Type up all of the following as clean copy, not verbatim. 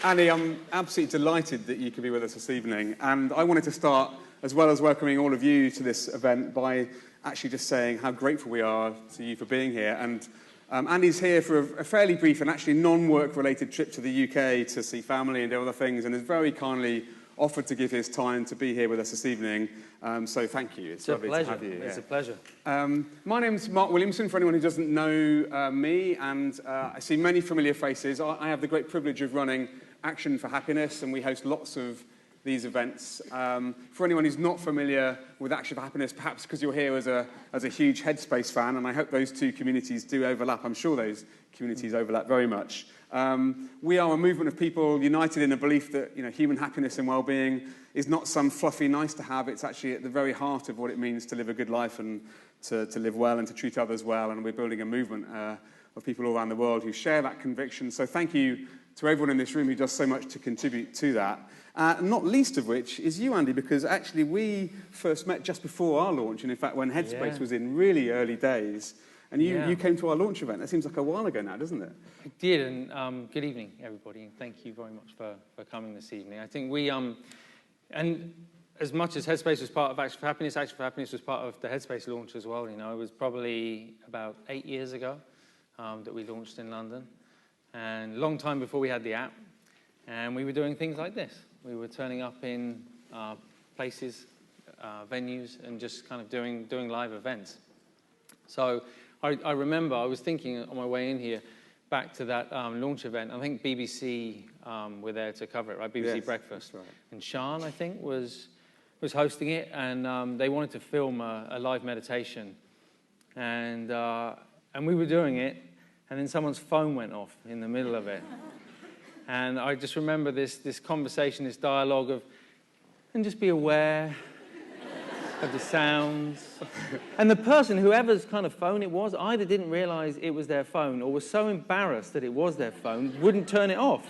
Andy, I'm absolutely delighted that you could be with us this evening. And I wanted to start, as well as welcoming all of you to this event, by actually just saying how grateful we are to you for being here. And Andy's here for a fairly brief and actually non-work-related trip to the UK to see family and do other things, and has very kindly offered to give his time to be here with us this evening. So thank you. It's lovely to have you. It's a pleasure. My name's Mark Williamson, for anyone who doesn't know me, and I see many familiar faces. I have the great privilege of running Action for Happiness, and we host lots of these events. For anyone who's not familiar with Action for Happiness, perhaps because you're here as a huge Headspace fan, and I hope those two communities do overlap. I'm sure those communities overlap very much. We are a movement of people united in a belief that human happiness and well-being is not some fluffy nice to have. It's actually at the very heart of what it means to live a good life and to live well and to treat others well. And we're building a movement of people all around the world who share that conviction. So thank you to everyone in this room who does so much to contribute to that. Not least of which is you, Andy, because actually we first met just before our launch, and in fact when Headspace was in really early days. And you came to our launch event. That seems like a while ago now, doesn't it? It did, and good evening, everybody, and thank you very much for coming this evening. I think we, and as much as Headspace was part of Action for Happiness was part of the Headspace launch as well. It was probably about 8 years ago that we launched in London, and a long time before we had the app, and we were doing things like this. We were turning up in places, venues, and just kind of doing live events. So I remember I was thinking on my way in here back to that launch event. I think BBC were there to cover it, right? BBC Breakfast. Right. And Sean, I think, was hosting it, and they wanted to film a live meditation. And we were doing it, and then someone's phone went off in the middle of it. And I just remember this conversation, this dialogue of, and just be aware of the sounds. And the person, whoever's kind of phone it was, either didn't realize it was their phone or was so embarrassed that it was their phone, wouldn't turn it off.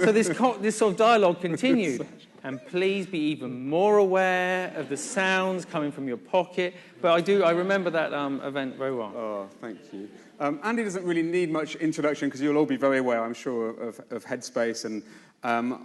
So this sort of dialogue continued. And please be even more aware of the sounds coming from your pocket. But I remember that event very well. Oh, thank you. Andy doesn't really need much introduction because you'll all be very aware, I'm sure, of Headspace. And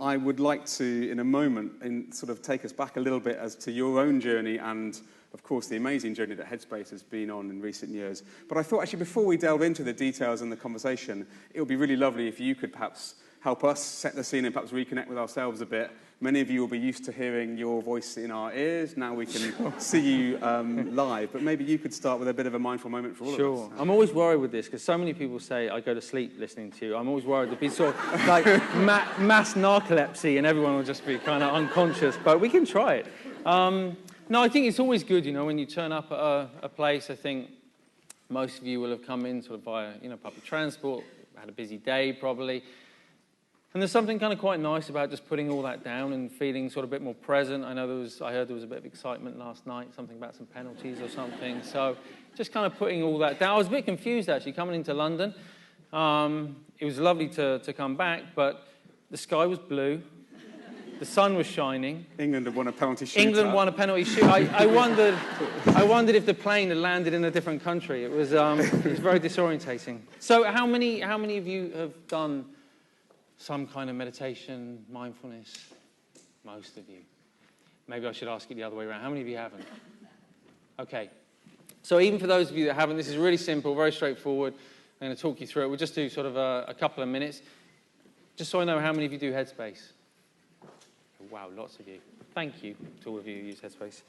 I would like to, in a moment, sort of take us back a little bit as to your own journey and, of course, the amazing journey that Headspace has been on in recent years. But I thought, actually, before we delve into the details and the conversation, it would be really lovely if you could perhaps help us set the scene and perhaps reconnect with ourselves a bit. Many of you will be used to hearing your voice in our ears. Now we can see you live. But maybe you could start with a bit of a mindful moment for all of us. Sure. I'm always worried with this because so many people say I go to sleep listening to you. I'm always worried there'll be sort of like mass narcolepsy and everyone will just be kind of unconscious. But we can try it. No, I think it's always good, when you turn up at a place. I think most of you will have come in sort of via, public transport, had a busy day probably. And there's something kind of quite nice about just putting all that down and feeling sort of a bit more present. I heard there was a bit of excitement last night, something about some penalties or something. So just kind of putting all that down. I was a bit confused, actually, coming into London. It was lovely to come back, but the sky was blue. The sun was shining. England had won a penalty shootout. England won a penalty shootout. I wondered if the plane had landed in a different country. It was very disorientating. So how many of you have done some kind of meditation, mindfulness? Most of you. Maybe I should ask it the other way around. How many of you haven't? Okay. So even for those of you that haven't, this is really simple, very straightforward. I'm going to talk you through it. We'll just do sort of a couple of minutes. Just so I know how many of you do Headspace. Wow, lots of you. Thank you to all of you who use Headspace.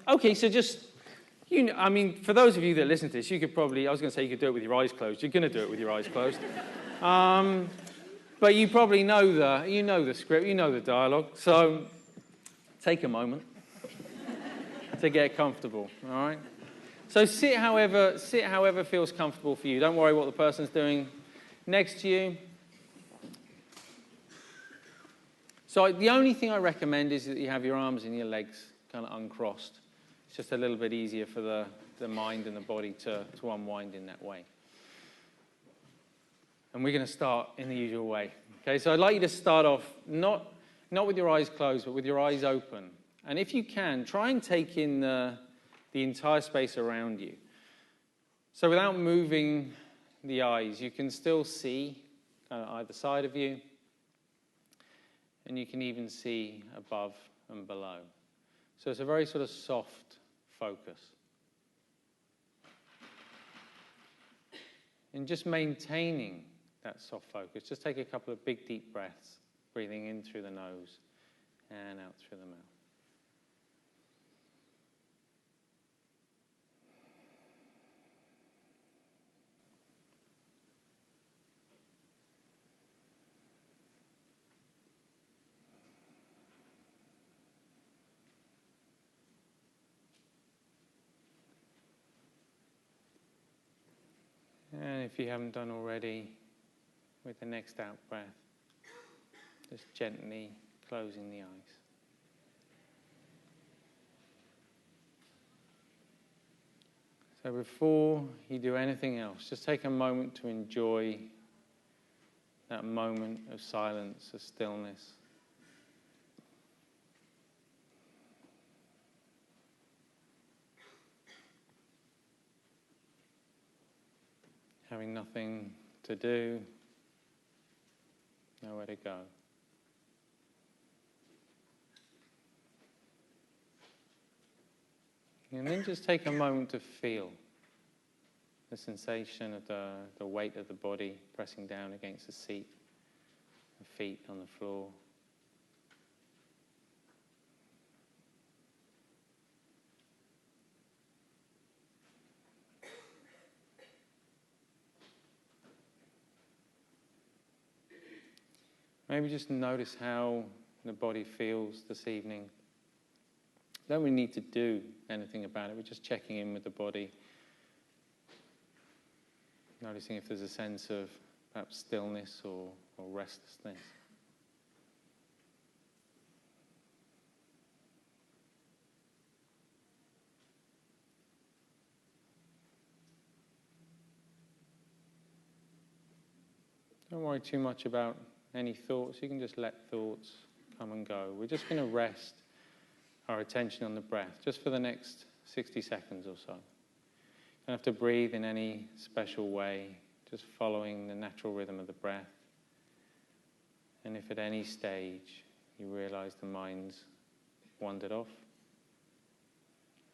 Okay, so just, for those of you that listen to this, you could probably, I was going to say you could do it with your eyes closed. You're going to do it with your eyes closed. But you probably know the script, you know the dialogue. So take a moment to get comfortable, all right? So sit however feels comfortable for you. Don't worry what the person's doing next to you. So the only thing I recommend is that you have your arms and your legs kind of uncrossed. It's just a little bit easier for the mind and the body to unwind in that way. And we're going to start in the usual way. Okay, so I'd like you to start off not with your eyes closed, but with your eyes open. And if you can, try and take in the entire space around you. So without moving the eyes, you can still see kind of either side of you. and you can even see above and below. So it's a very sort of soft focus. And just maintaining that soft focus, just take a couple of big deep breaths, breathing in through the nose and out through the mouth. And if you haven't done already, with the next out breath, just gently closing the eyes. So before you do anything else, just take a moment to enjoy that moment of silence, of stillness. Having nothing to do, nowhere to go. And then just take a moment to feel the sensation of the weight of the body pressing down against the seat, the feet on the floor. Maybe just notice how the body feels this evening. Don't really need to do anything about it. We're just checking in with the body. Noticing if there's a sense of perhaps stillness or restlessness. Don't worry too much about any thoughts. You can just let thoughts come and go. We're just going to rest our attention on the breath just for the next 60 seconds or so. You don't have to breathe in any special way, just following the natural rhythm of the breath. And if at any stage you realize the mind's wandered off,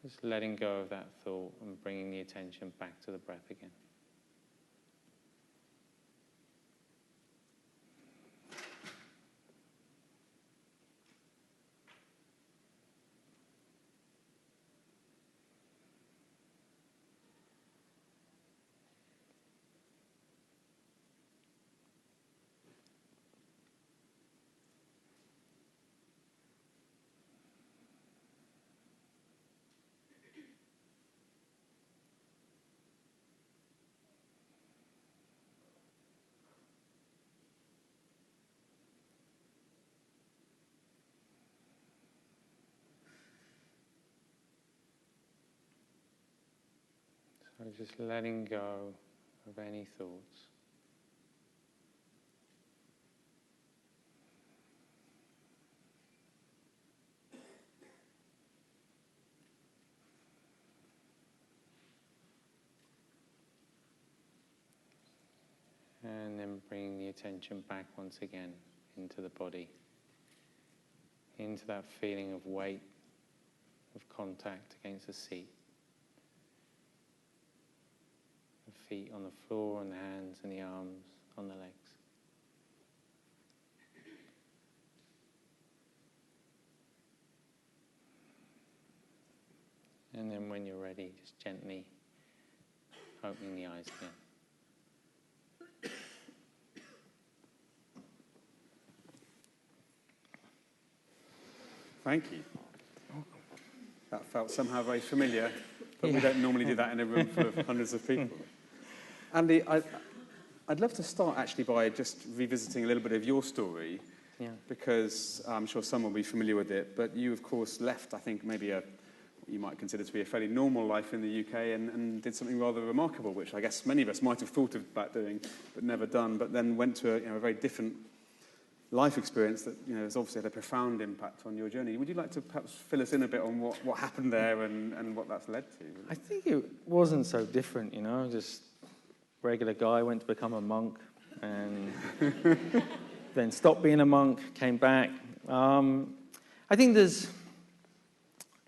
just letting go of that thought and bringing the attention back to the breath again. So just letting go of any thoughts. And then bringing the attention back once again into the body, into that feeling of weight, of contact against the seat. The feet on the floor and the hands and the arms on the legs. And then when you're ready, just gently opening the eyes again. Thank you. That felt somehow very familiar, but we don't normally do that in a room full of hundreds of people. Andy, I'd love to start actually by just revisiting a little bit of your story, because I'm sure some will be familiar with it, but you, of course, left, I think, maybe what you might consider to be a fairly normal life in the UK and did something rather remarkable, which I guess many of us might have thought about doing, but never done, but then went to a very different life experience that has obviously had a profound impact on your journey. Would you like to perhaps fill us in a bit on what happened there and what that's led to? I think it wasn't so different, just regular guy, went to become a monk and then stopped being a monk, came back, I think there's,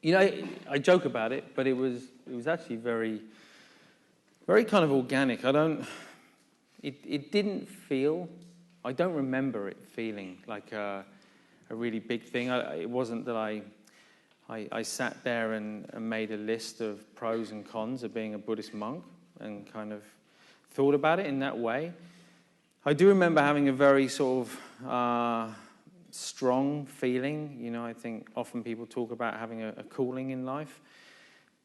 I joke about it, but it was actually very, very kind of organic. It didn't feel, I don't remember it feeling like a really big thing. It wasn't that I sat there and made a list of pros and cons of being a Buddhist monk and kind of thought about it in that way. I do remember having a very sort of strong feeling. I think often people talk about having a calling in life.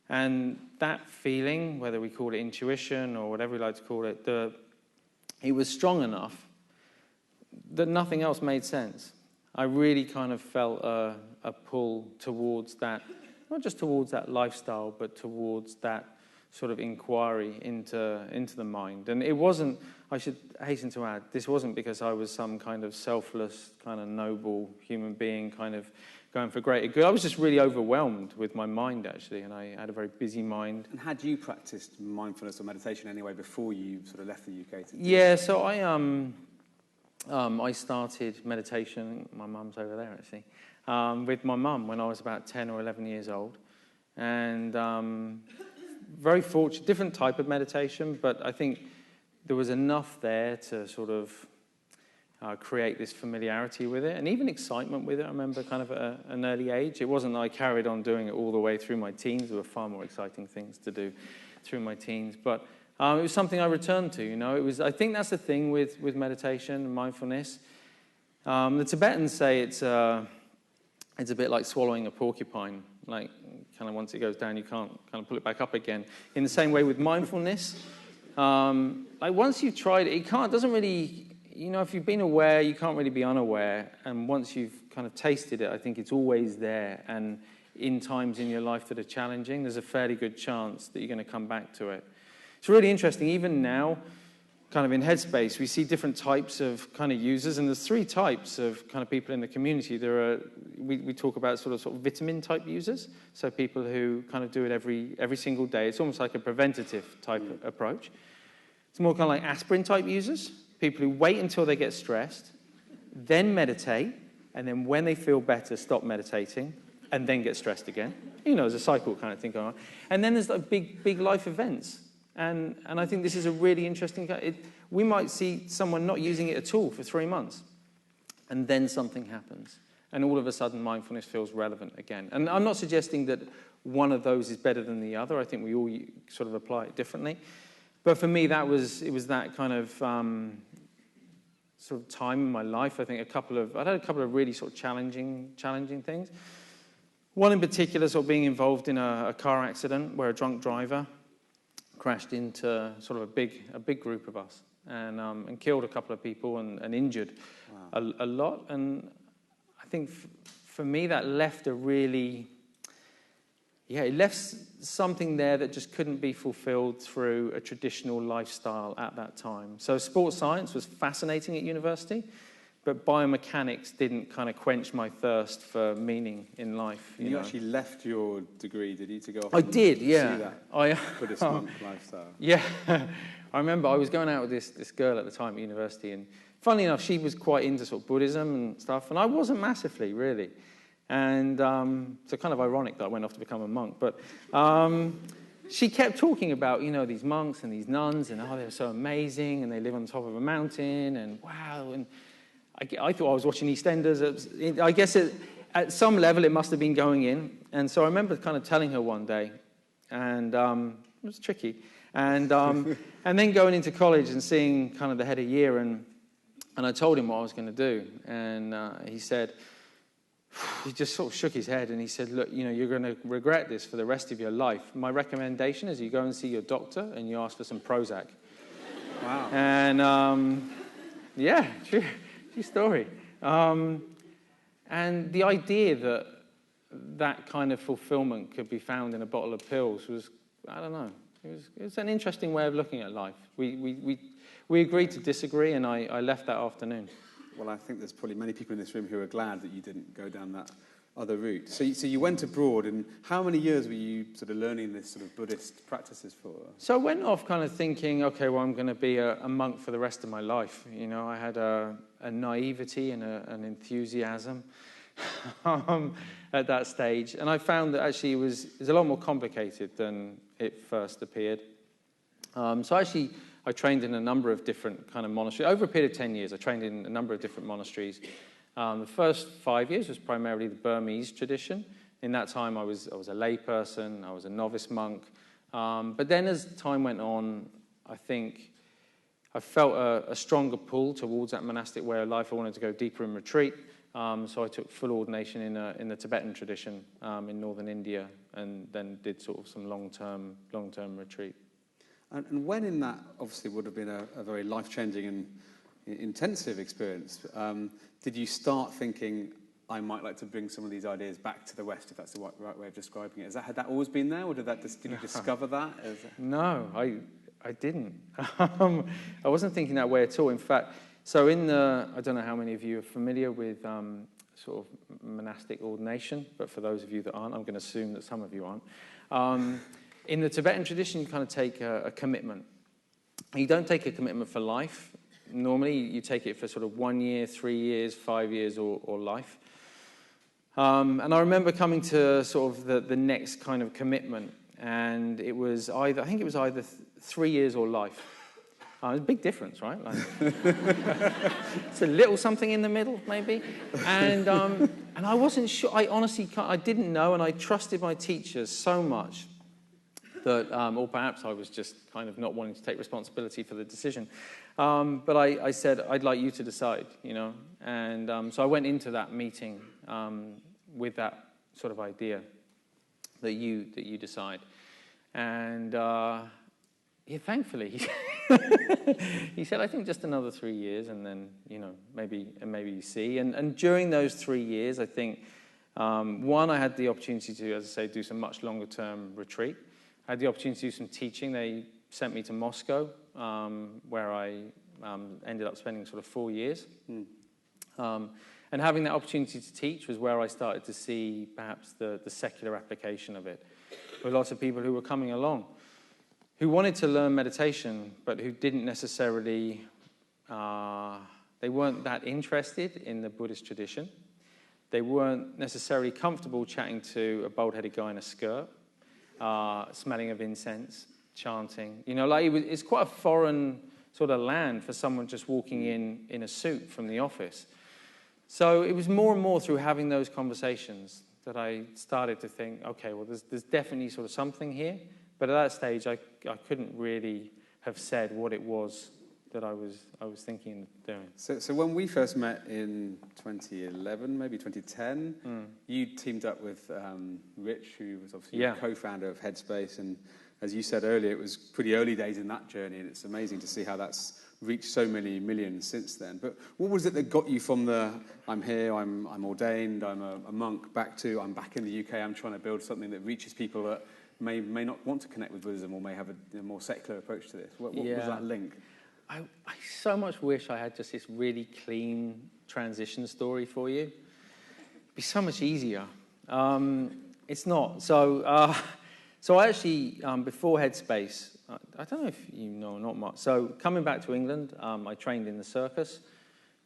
And that feeling, whether we call it intuition or whatever we like to call it, it was strong enough that nothing else made sense. I really kind of felt a pull towards that, not just towards that lifestyle, but towards that sort of inquiry into the mind. And it wasn't, I should hasten to add, this wasn't because I was some kind of selfless, kind of noble human being kind of going for greater good. I was just really overwhelmed with my mind, actually, and I had a very busy mind. And had you practiced mindfulness or meditation anyway before you sort of left the UK? Yeah, so I started meditation, my mum's over there actually, with my mum when I was about 10 or 11 years old. And very fortunate, different type of meditation, but I think there was enough there to sort of create this familiarity with it and even excitement with it. I remember kind of at an early age. It wasn't that I carried on doing it all the way through my teens. There were far more exciting things to do through my teens, but it was something I returned to. I think that's the thing with meditation and mindfulness. The Tibetans say it's a bit like swallowing a porcupine. Like, kind of once it goes down, you can't kind of pull it back up again. In the same way with mindfulness, like once you've tried it, doesn't really, if you've been aware, you can't really be unaware. And once you've kind of tasted it, I think it's always there. And in times in your life that are challenging, there's a fairly good chance that you're going to come back to it. It's really interesting. Even now, kind of in Headspace, we see different types of kind of users, and there's 3 types of kind of people in the community. We talk about sort of vitamin type users, so people who kind of do it every single day. It's almost like a preventative type approach. It's more kind of like aspirin type users, people who wait until they get stressed, then meditate, and then when they feel better, stop meditating, and then get stressed again. There's a cycle kind of thing going on. And then there's like big life events. And I think this is a really interesting... we might see someone not using it at all for 3 months, and then something happens. And all of a sudden, mindfulness feels relevant again. And I'm not suggesting that one of those is better than the other. I think we all sort of apply it differently. But for me, it was that kind of sort of time in my life. I think I'd had a couple of really sort of challenging things. One in particular, sort of being involved in a car accident where a drunk driver crashed into sort of a big group of us and killed a couple of people and injured a lot. And I think for me that left it left something there that just couldn't be fulfilled through a traditional lifestyle at that time. So sports science was fascinating at university, but biomechanics didn't kind of quench my thirst for meaning in life. You actually left your degree, did you, to go off? I did, yeah. See that Buddhist monk lifestyle. Yeah. I remember I was going out with this girl at the time at university, and funnily enough, she was quite into sort of Buddhism and stuff, and I wasn't massively, really. And so kind of ironic that I went off to become a monk. But she kept talking about, these monks and these nuns, and they're so amazing, and they live on top of a mountain, and wow, and I thought I was watching EastEnders. I guess at some level it must have been going in. And so I remember kind of telling her one day, and it was tricky. And then going into college and seeing kind of the head of year, and I told him what I was going to do. And he just sort of shook his head, and he said, look, you're going to regret this for the rest of your life. My recommendation is you go and see your doctor and you ask for some Prozac. Wow. And yeah, true story. And the idea that kind of fulfillment could be found in a bottle of pills was, I don't know, it was an interesting way of looking at life. We agreed to disagree, and I left that afternoon. Well, I think there's probably many people in this room who are glad that you didn't go down that other route. So you went abroad, and how many years were you sort of learning this sort of Buddhist practices for? So I went off kind of thinking, okay, well, I'm going to be a monk for the rest of my life. I had a naivety and an enthusiasm at that stage. And I found that actually it was a lot more complicated than it first appeared. So actually, I trained in a number of different kind of monasteries. Over a period of 10 years, I trained in a number of different monasteries. The first 5 years was primarily the Burmese tradition. In that time, I was a lay person, I was a novice monk. But then as time went on, I think I felt a stronger pull towards that monastic way of life. I wanted to go deeper in retreat. So I took full ordination in the Tibetan tradition in northern India, and then did sort of some long-term retreat. And when in that, obviously, would have been a very life-changing and intensive experience, did you start thinking, I might like to bring some of these ideas back to the West, if that's the right way of describing it? Had that always been there, or did you discover that? No, I didn't. I wasn't thinking that way at all. In fact, so I don't know how many of you are familiar with sort of monastic ordination, but for those of you that aren't, I'm going to assume that some of you aren't. In the Tibetan tradition, you kind of take a commitment. You don't take a commitment for life. Normally, you take it for sort of 1 year, 3 years, 5 years, or life. And I remember coming to sort of the next kind of commitment, and it was either 3 years or life. There's a big difference, right? Like, it's a little something in the middle, maybe. And I wasn't sure. I didn't know, and I trusted my teachers so much that, or perhaps I was just kind of not wanting to take responsibility for the decision. But I said, I'd like you to decide, you know. And so I went into that meeting with that sort of idea that you decide. And yeah, thankfully, he said, I think just another 3 years, and then, you know, maybe you see. And during those 3 years, I think, one, I had the opportunity to, as I say, do some much longer term retreat. I had the opportunity to do some teaching. They sent me to Moscow, where I ended up spending sort of 4 years. And having that opportunity to teach was where I started to see perhaps the secular application of it. With lots of people who were coming along, who wanted to learn meditation, but who didn't necessarily, they weren't that interested in the Buddhist tradition. They weren't necessarily comfortable chatting to a bald-headed guy in a skirt, smelling of incense, chanting. You know, like it's quite a foreign sort of land for someone just walking in a suit from the office. So it was more and more through having those conversations that I started to think, okay, well, there's definitely sort of something here. But at that stage, I couldn't really have said what it was that I was thinking of doing. So when we first met in 2011, maybe 2010, you teamed up with Rich, who was obviously a co-founder of Headspace. And as you said earlier, it was pretty early days in that journey, and it's amazing to see how that's reached so many millions since then. But what was it that got you from the I'm here, I'm ordained, I'm a monk, back to I'm back in the UK, I'm trying to build something that reaches people that may not want to connect with Buddhism or may have a more secular approach to this? What was that link? I so much wish I had just this really clean transition story for you. It'd be so much easier. It's not. So I actually, before Headspace, I don't know if you know or not much. So coming back to England, I trained in the circus.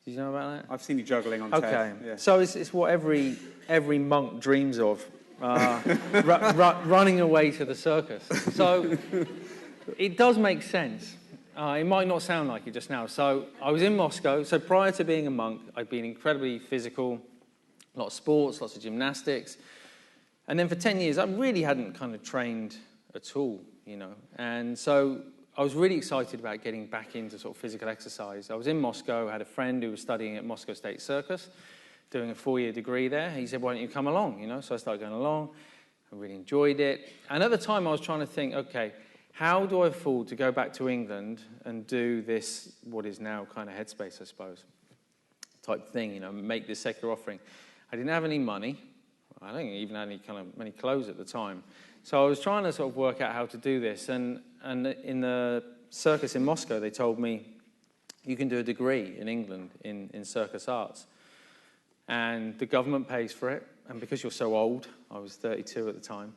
Did you know about that? I've seen you juggling on TED. Okay. Yeah. So it's what every monk dreams of, running away to the circus. So it does make sense. It might not sound like it just now. So I was in Moscow. So prior to being a monk, I'd been incredibly physical, a lot of sports, lots of gymnastics. And then for 10 years, I really hadn't kind of trained at all, you know. And so I was really excited about getting back into sort of physical exercise. I was in Moscow. I had a friend who was studying at Moscow State Circus, doing a 4-year degree there. He said, why don't you come along, you know? So I started going along. I really enjoyed it. And at the time, I was trying to think, okay, how do I afford to go back to England and do this, what is now kind of Headspace, I suppose, type thing, you know, make this secular offering. I didn't have any money. I don't think I even had many clothes at the time. So I was trying to sort of work out how to do this. And in the circus in Moscow, they told me, you can do a degree in England in circus arts. And the government pays for it. And because you're so old, I was 32 at the time,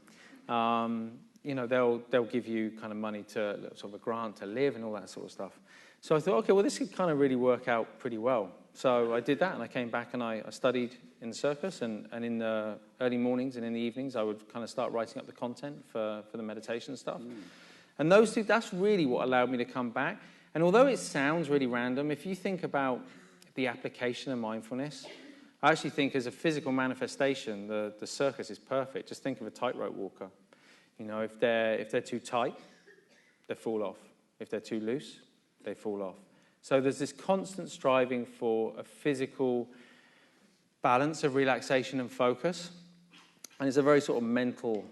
you know, they'll give you kind of money to sort of a grant to live and all that sort of stuff. So I thought, okay, well, this could kind of really work out pretty well. So I did that, and I came back and I studied in the circus, and in the early mornings and in the evenings, I would kind of start writing up the content for the meditation stuff. And those two, that's really what allowed me to come back. And although it sounds really random, if you think about the application of mindfulness, I actually think as a physical manifestation, the circus is perfect. Just think of a tightrope walker. You know, if they're too tight, they fall off. If they're too loose, they fall off. So there's this constant striving for a physical balance of relaxation and focus, and it's a very sort of mental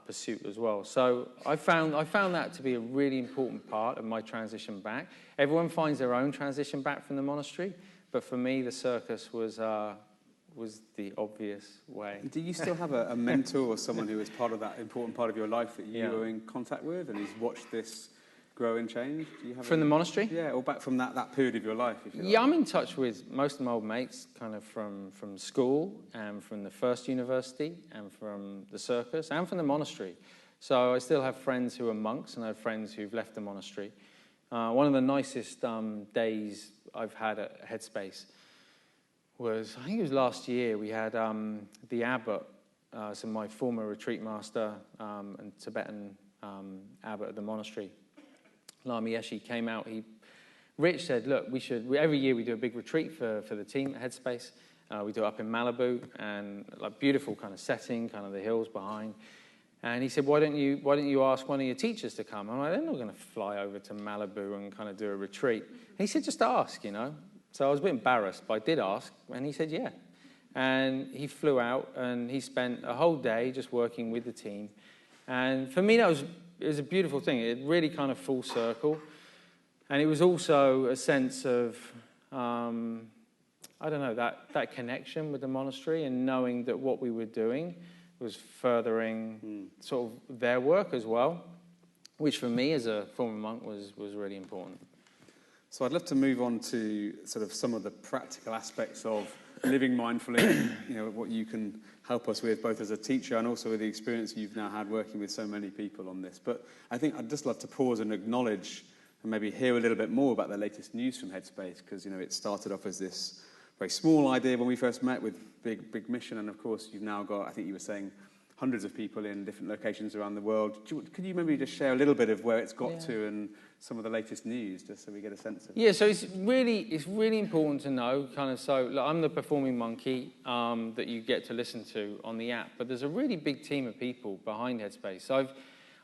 pursuit as well. So I found that to be a really important part of my transition back. Everyone finds their own transition back from the monastery, but for me, the circus was the obvious way. Do you still have a mentor or someone who was part of that important part of your life that you were in contact with and who's watched this grow and change? Do you have from the monastery? Yeah, or back from that period of your life, if you like. Yeah, I'm in touch with most of my old mates, kind of from school and from the first university and from the circus and from the monastery. So I still have friends who are monks, and I have friends who've left the monastery. One of the nicest days I've had at Headspace was, I think it was last year, we had the abbot, so my former retreat master and Tibetan abbot of the monastery, Lama Yeshe, came out. Rich said, look, every year we do a big retreat for the team at Headspace. We do it up in Malibu, and like beautiful kind of setting, kind of the hills behind. And he said, why don't you ask one of your teachers to come? I'm like, they're not going to fly over to Malibu and kind of do a retreat. And he said, just ask, you know. So I was a bit embarrassed, but I did ask, and he said, yeah. And he flew out, and he spent a whole day just working with the team. And for me, it was a beautiful thing. It really kind of full circle. And it was also a sense of, I don't know, that connection with the monastery and knowing that what we were doing was furthering sort of their work as well, which for me as a former monk was really important. So I'd love to move on to sort of some of the practical aspects of living mindfully, you know, what you can help us with, both as a teacher and also with the experience you've now had working with so many people on this. But I think I'd just love to pause and acknowledge and maybe hear a little bit more about the latest news from Headspace, because, you know, it started off as this very small idea when we first met with big mission, and of course you've now got, I think you were saying, hundreds of people in different locations around the world. Could you maybe just share a little bit of where it's got to and some of the latest news, just so we get a sense of it? Yeah, so it's really important to know, kind of, so look, I'm the performing monkey that you get to listen to on the app, but there's a really big team of people behind Headspace. So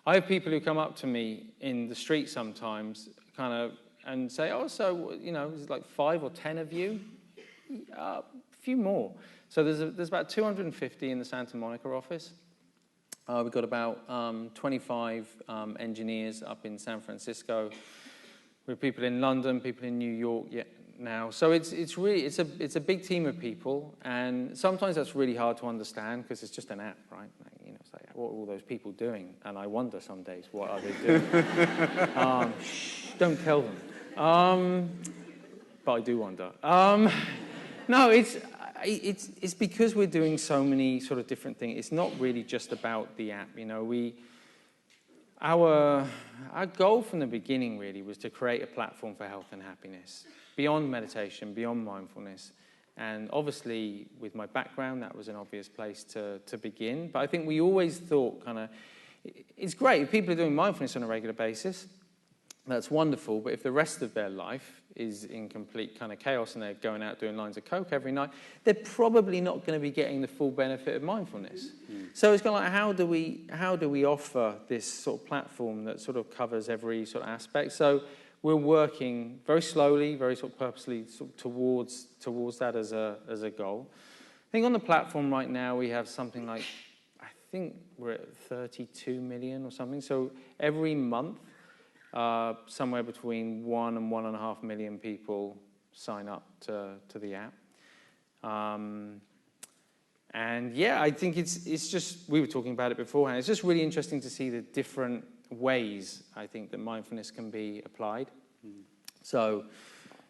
I have people who come up to me in the street sometimes, kind of, and say, oh, so, you know, there's like 5 or 10 of you? A few more. So there's about 250 in the Santa Monica office. We've got about 25 engineers up in San Francisco. We have people in London, people in New York now. So it's a big team of people, and sometimes that's really hard to understand because it's just an app, right? You know, it's like, what are all those people doing? And I wonder some days, what are they doing? Don't tell them. But I do wonder. No, it's because we're doing so many sort of different things. It's not really just about the app. You know, our goal from the beginning really was to create a platform for health and happiness beyond meditation, beyond mindfulness. And obviously, with my background, that was an obvious place to begin. But I think we always thought kind of, it's great if people are doing mindfulness on a regular basis. That's wonderful, but if the rest of their life is in complete kind of chaos and they're going out doing lines of coke every night, they're probably not going to be getting the full benefit of mindfulness. So it's kind of like, how do we offer this sort of platform that sort of covers every sort of aspect? So we're working very slowly, very sort of purposely sort of towards that as a goal. I think on the platform right now we have something like, I think we're at 32 million or something. So every month, somewhere between 1 and 1.5 million people sign up to the app. And yeah, I think it's just, we were talking about it beforehand, it's just really interesting to see the different ways, I think, that mindfulness can be applied. So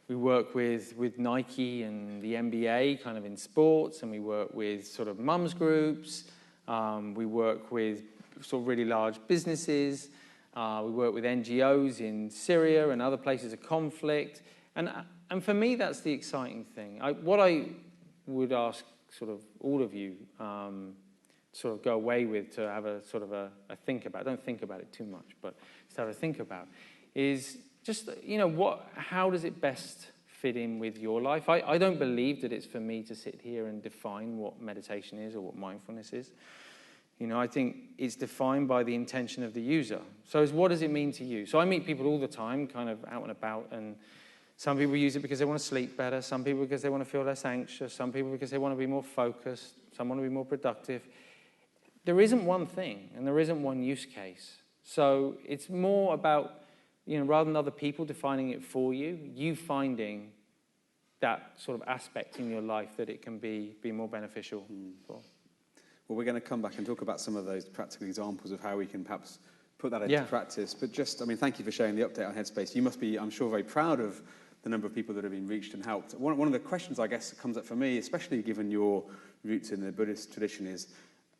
we work with Nike and the NBA kind of in sports, and we work with sort of mums groups. We work with sort of really large businesses. We work with NGOs in Syria and other places of conflict. And for me, that's the exciting thing. What I would ask sort of all of you sort of go away with to have a sort of a think about, don't think about it too much, but just have a think about, is just, how does it best fit in with your life? I don't believe that it's for me to sit here and define what meditation is or what mindfulness is. I think it's defined by the intention of the user. So what does it mean to you? So I meet people all the time, kind of out and about, and some people use it because they want to sleep better, some people because they want to feel less anxious, some people because they want to be more focused, some want to be more productive. There isn't one thing, and there isn't one use case. So it's more about, rather than other people defining it for you, you finding that sort of aspect in your life that it can be more beneficial for. Well, we're going to come back and talk about some of those practical examples of how we can perhaps put that into practice. But thank you for sharing the update on Headspace. You must be, I'm sure, very proud of the number of people that have been reached and helped. One of the questions, I guess, that comes up for me, especially given your roots in the Buddhist tradition, is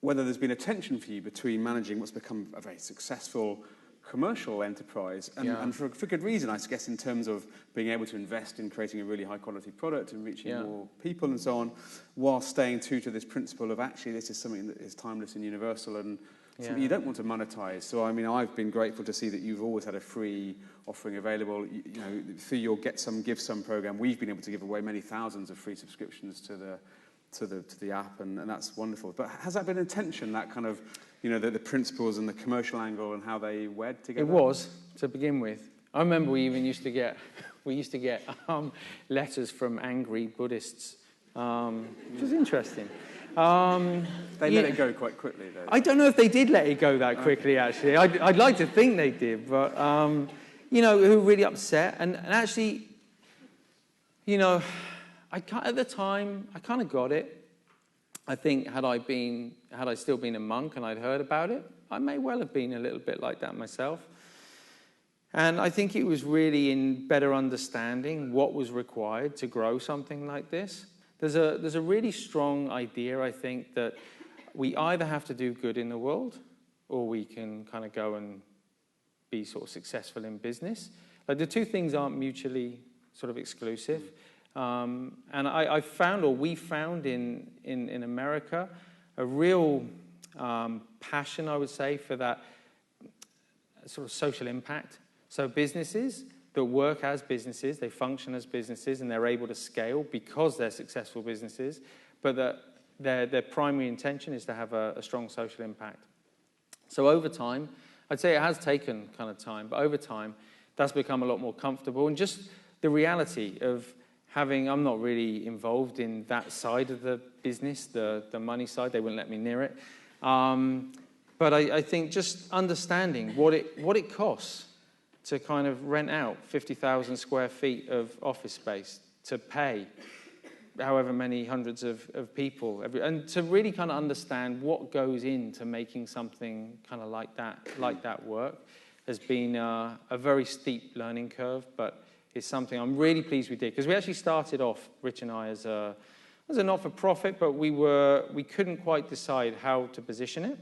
whether there's been a tension for you between managing what's become a very successful commercial enterprise, and for good reason, I guess, in terms of being able to invest in creating a really high-quality product and reaching more people and so on, while staying true to this principle of actually this is something that is timeless and universal and something you don't want to monetize. So, I've been grateful to see that you've always had a free offering available. Through your Get Some, Give Some program, we've been able to give away many thousands of free subscriptions to the app, and that's wonderful. But has that been a tension, that kind of, the principles and the commercial angle and how they wed together? It was, to begin with. I remember we used to get letters from angry Buddhists, which was interesting. They let it go quite quickly, though. I don't know if they did let it go that quickly, actually. I'd like to think they did, but, who were really upset. And actually, at the time, I kind of got it. I think had I still been a monk and I'd heard about it, I may well have been a little bit like that myself. And I think it was really in better understanding what was required to grow something like this. There's a really strong idea, I think, that we either have to do good in the world or we can kind of go and be sort of successful in business. Like, the two things aren't mutually sort of exclusive. And we found in America a real passion, I would say, for that sort of social impact. So businesses that work as businesses, they function as businesses, and they're able to scale because they're successful businesses, but that their primary intention is to have a strong social impact. So over time, I'd say it has taken kind of time, but over time, that's become a lot more comfortable. And just the reality of I'm not really involved in that side of the business, the money side. They wouldn't let me near it. But I think just understanding what it costs to kind of rent out 50,000 square feet of office space, to pay however many hundreds of people, and to really kind of understand what goes into making something kind of like that work has been a very steep learning curve, but it's something I'm really pleased we did, because we actually started off, Rich and I, as a not-for-profit, but we couldn't quite decide how to position it.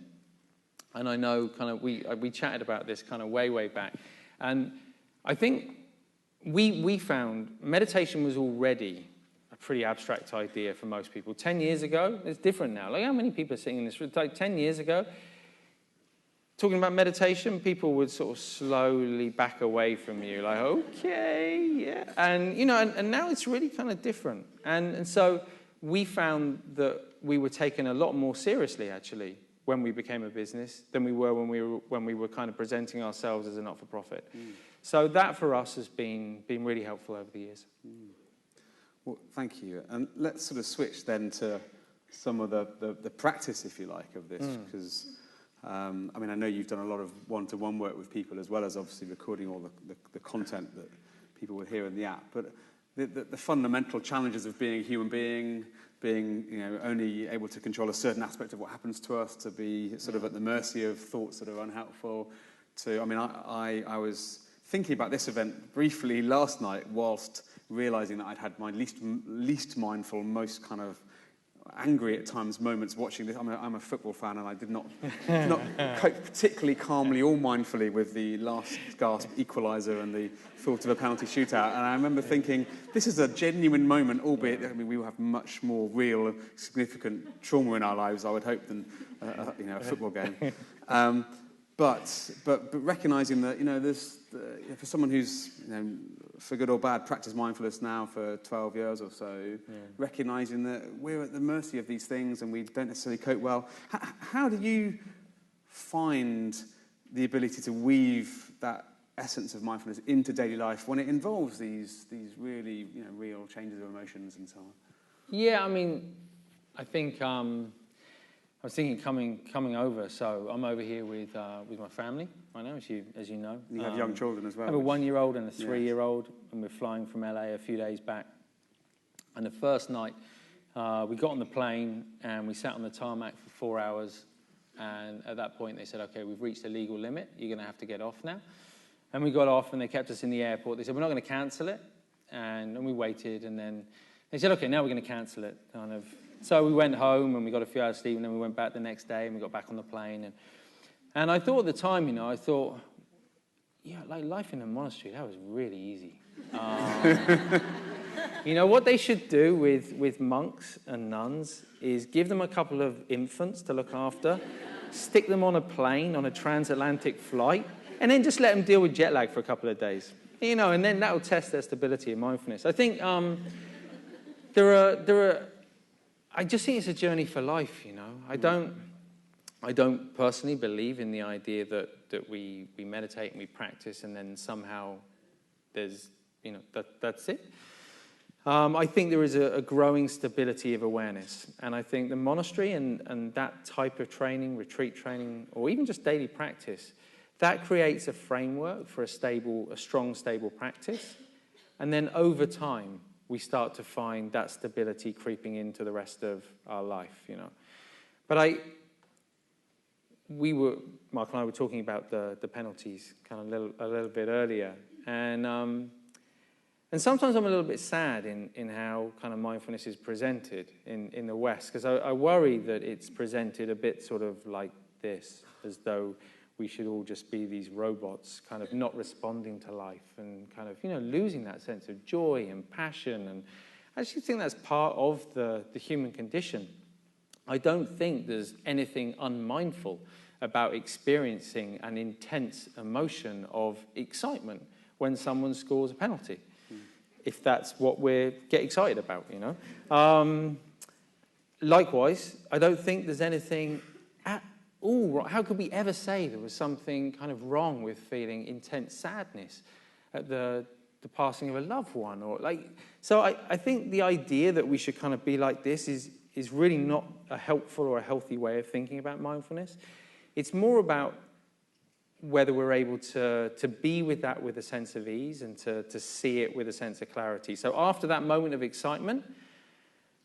And I know kind of we chatted about this kind of way back, and I think we found meditation was already a pretty abstract idea for most people. 10 years ago, it's different now. Like, how many people are sitting in this room? Like 10 years ago, talking about meditation, people would sort of slowly back away from you, like, okay, yeah. And, and now it's really kind of different. And so we found that we were taken a lot more seriously, actually, when we became a business than we were when we were kind of presenting ourselves as a not-for-profit. So that, for us, has been really helpful over the years. Well, thank you. And let's sort of switch then to some of the practice, if you like, of this, because I know you've done a lot of one-to-one work with people, as well as obviously recording all the content that people will hear in the app. But the fundamental challenges of being a human being only able to control a certain aspect of what happens to us, to be sort of at the mercy of thoughts that are unhelpful. I was thinking about this event briefly last night, whilst realizing that I'd had my least mindful, most kind of angry at times moments watching this. I'm a football fan, and I did not cope particularly calmly or mindfully with the last gasp equaliser and the thought of a penalty shootout. And I remember thinking, this is a genuine moment, albeit we will have much more real, significant trauma in our lives, I would hope, than a football game. But recognising that, for someone who's, for good or bad, practiced mindfulness now for 12 years or so, recognising that we're at the mercy of these things and we don't necessarily cope well. How do you find the ability to weave that essence of mindfulness into daily life when it involves these really, real changes of emotions and so on? Yeah, I think... I was thinking coming over, so I'm over here with my family right now, as you know. You have young children as well. I have a 1-year-old and a 3-year-old, and we're flying from LA a few days back. And the first night, we got on the plane and we sat on the tarmac for 4 hours. And at that point, they said, "Okay, we've reached the legal limit. You're going to have to get off now." And we got off, and they kept us in the airport. They said, "We're not going to cancel it," and we waited, and then they said, "Okay, now we're going to cancel it." So we went home and we got a few hours sleep, and then we went back the next day and we got back on the plane. And I thought at the time, like life in a monastery, that was really easy. What they should do with monks and nuns is give them a couple of infants to look after, stick them on a plane, on a transatlantic flight, and then just let them deal with jet lag for a couple of days. And then that will test their stability and mindfulness. I think I just think it's a journey for life, I don't personally believe in the idea that we meditate and we practice and then somehow there's, that's it. I think there is a growing stability of awareness. And I think the monastery and that type of training, retreat training, or even just daily practice, that creates a framework for a strong, stable practice. And then over time, we start to find that stability creeping into the rest of our life, But Mark and I were talking about the penalties kind of a little bit earlier. And sometimes I'm a little bit sad in how kind of mindfulness is presented in the West, because I worry that it's presented a bit sort of like this, as though we should all just be these robots, kind of not responding to life and kind of, losing that sense of joy and passion. And I actually think that's part of the human condition. I don't think there's anything unmindful about experiencing an intense emotion of excitement when someone scores a penalty, if that's what we get excited about, Likewise, I don't think there's anything at all. How could we ever say there was something kind of wrong with feeling intense sadness at the passing of a loved one? So I think the idea that we should kind of be like this is really not a helpful or a healthy way of thinking about mindfulness. It's more about whether we're able to be with that with a sense of ease and to see it with a sense of clarity. So after that moment of excitement,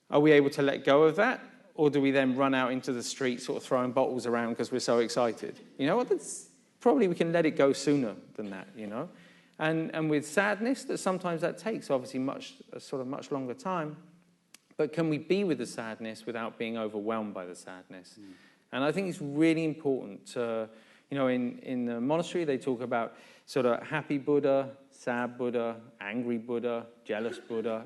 are we able to let go of that? Or do we then run out into the street sort of throwing bottles around because we're so excited? That's probably we can let it go sooner than that, And with sadness, that sometimes that takes obviously much longer time. But can we be with the sadness without being overwhelmed by the sadness? And I think it's really important to, in the monastery, they talk about sort of happy Buddha, sad Buddha, angry Buddha, jealous Buddha.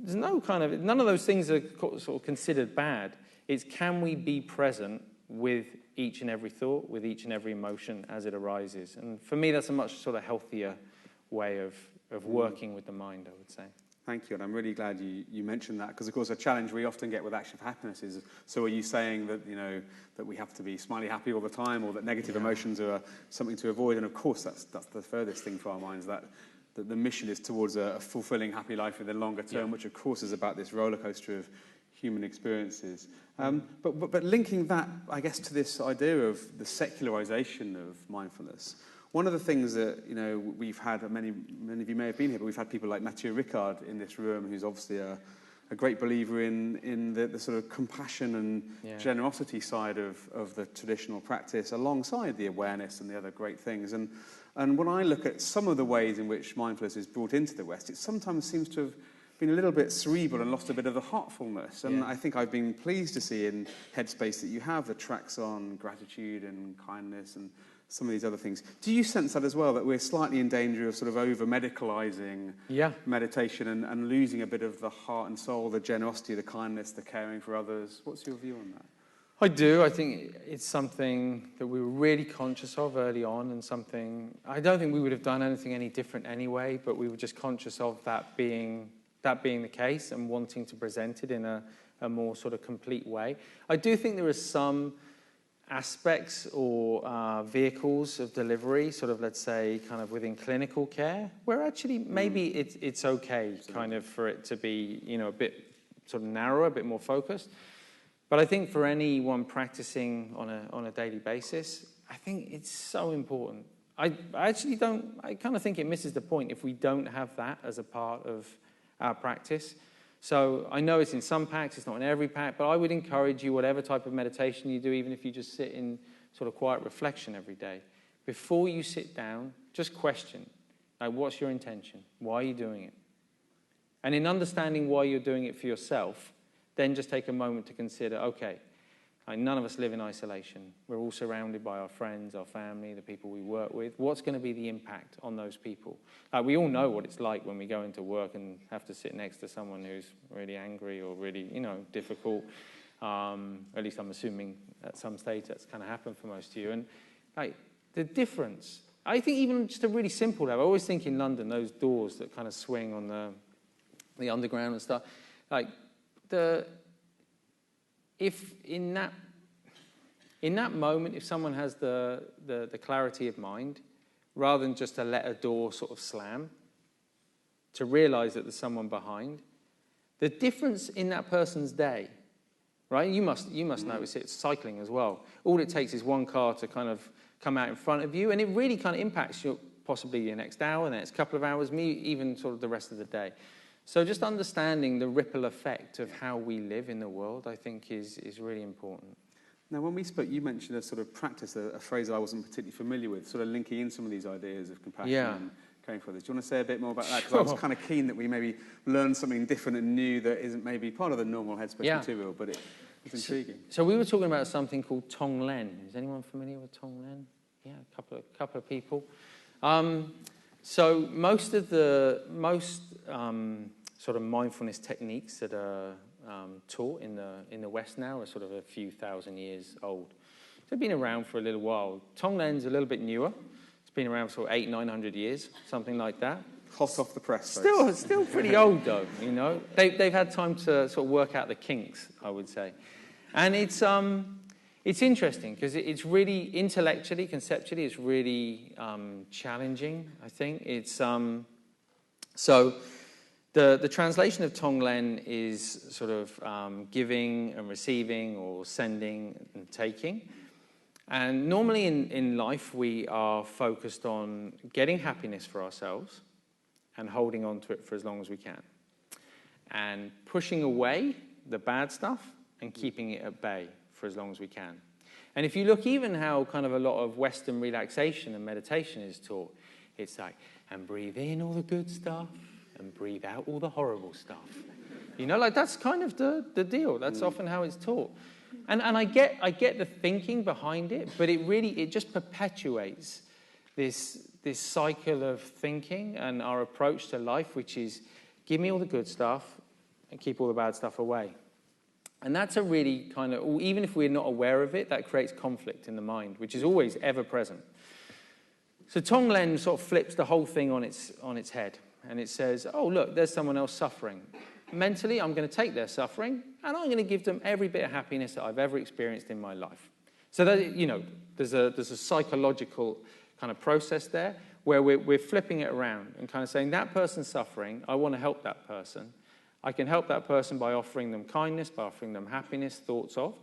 None of those things are sort of considered bad. It's can we be present with each and every thought, with each and every emotion as it arises. And for me, that's a much sort of healthier way of working with the mind, I would say. Thank you, and I'm really glad you mentioned that, because of course a challenge we often get with Action for Happiness is, so are you saying that that we have to be smiley happy all the time, or that negative emotions are something to avoid? And of course that's the furthest thing for our minds, that the mission is towards a fulfilling, happy life in the longer term, which of course is about this roller coaster of human experiences. But linking that, I guess, to this idea of the secularization of mindfulness, one of the things that we've had, many of you may have been here, but we've had people like Mathieu Ricard in this room, who's obviously a great believer in the sort of compassion and generosity side of the traditional practice, alongside the awareness and the other great things. And when I look at some of the ways in which mindfulness is brought into the West, it sometimes seems to have been a little bit cerebral and lost a bit of the heartfulness. And Yeah. I think I've been pleased to see in Headspace that you have the tracks on gratitude and kindness and some of these other things. Do you sense that as well, that we're slightly in danger of sort of over-medicalising meditation and losing a bit of the heart and soul, the generosity, the kindness, the caring for others? What's your view on that? I do. I think it's something that we were really conscious of early on, and something I don't think we would have done anything any different anyway, but we were just conscious of that being the case and wanting to present it in a more sort of complete way. I do think there are some aspects or vehicles of delivery, sort of, let's say, kind of within clinical care, where actually maybe it's okay kind of for it to be, you know, a bit sort of narrower, a bit more focused. But I think for anyone practicing on a daily basis, I think it's so important. I kind of think it misses the point if we don't have that as a part of our practice. So I know it's in some packs, it's not in every pack, but I would encourage you, whatever type of meditation you do, even if you just sit in sort of quiet reflection every day, before you sit down, just question, like, what's your intention? Why are you doing it? And in understanding why you're doing it for yourself, then just take a moment to consider, okay, like, none of us live in isolation. We're all surrounded by our friends, our family, the people we work with. What's going to be the impact on those people? We all know what it's like when we go into work and have to sit next to someone who's really angry or really, you know, difficult. At least I'm assuming at some stage that's kind of happened for most of you. And like, the difference, I think even just a really simple level, I always think in London, those doors that kind of swing on the underground and stuff, like, if in that moment, if someone has the clarity of mind, rather than just to let a door sort of slam, to realize that there's someone behind, the difference in that person's day, right? You must notice it. It's cycling as well. All it takes is one car to kind of come out in front of you, and it really kind of impacts possibly your next hour, the next couple of hours, even sort of the rest of the day. So just understanding the ripple effect of how we live in the world, I think, is really important. Now, when we spoke, you mentioned a sort of practice, a phrase I wasn't particularly familiar with, sort of linking in some of these ideas of compassion and caring for others. Do you want to say a bit more about that? Because I was kind of keen that we maybe learn something different and new that isn't maybe part of the normal Headspace material, but it's intriguing. So we were talking about something called Tonglen. Is anyone familiar with Tonglen? Yeah, a couple of people. So most sort of mindfulness techniques that are taught in the West now are sort of a few thousand years old. They've been around for a little while. Tonglen's a little bit newer. It's been around for 800-900 years, something like that. Hot off the press. Still pretty old though, you know. They've had time to sort of work out the kinks, I would say. And it's interesting because it's really intellectually, conceptually, it's really challenging, I think. It's so the translation of Tonglen is sort of giving and receiving, or sending and taking. And normally in life, we are focused on getting happiness for ourselves and holding on to it for as long as we can, and pushing away the bad stuff and keeping it at bay for as long as we can. And if you look even how kind of a lot of Western relaxation and meditation is taught, it's like, and breathe in all the good stuff and breathe out all the horrible stuff. You know, like, that's kind of the deal. That's often how it's taught. And I get the thinking behind it, but it just perpetuates this cycle of thinking and our approach to life, which is give me all the good stuff and keep all the bad stuff away. And that's a really kind of, even if we're not aware of it, that creates conflict in the mind, which is always ever present. So Tonglen sort of flips the whole thing on its head, and it says, oh, look, there's someone else suffering. Mentally, I'm going to take their suffering, and I'm going to give them every bit of happiness that I've ever experienced in my life. So that, you know, there's a psychological kind of process there where we're flipping it around and kind of saying, that person's suffering, I want to help that person. I can help that person by offering them kindness, by offering them happiness, thoughts of,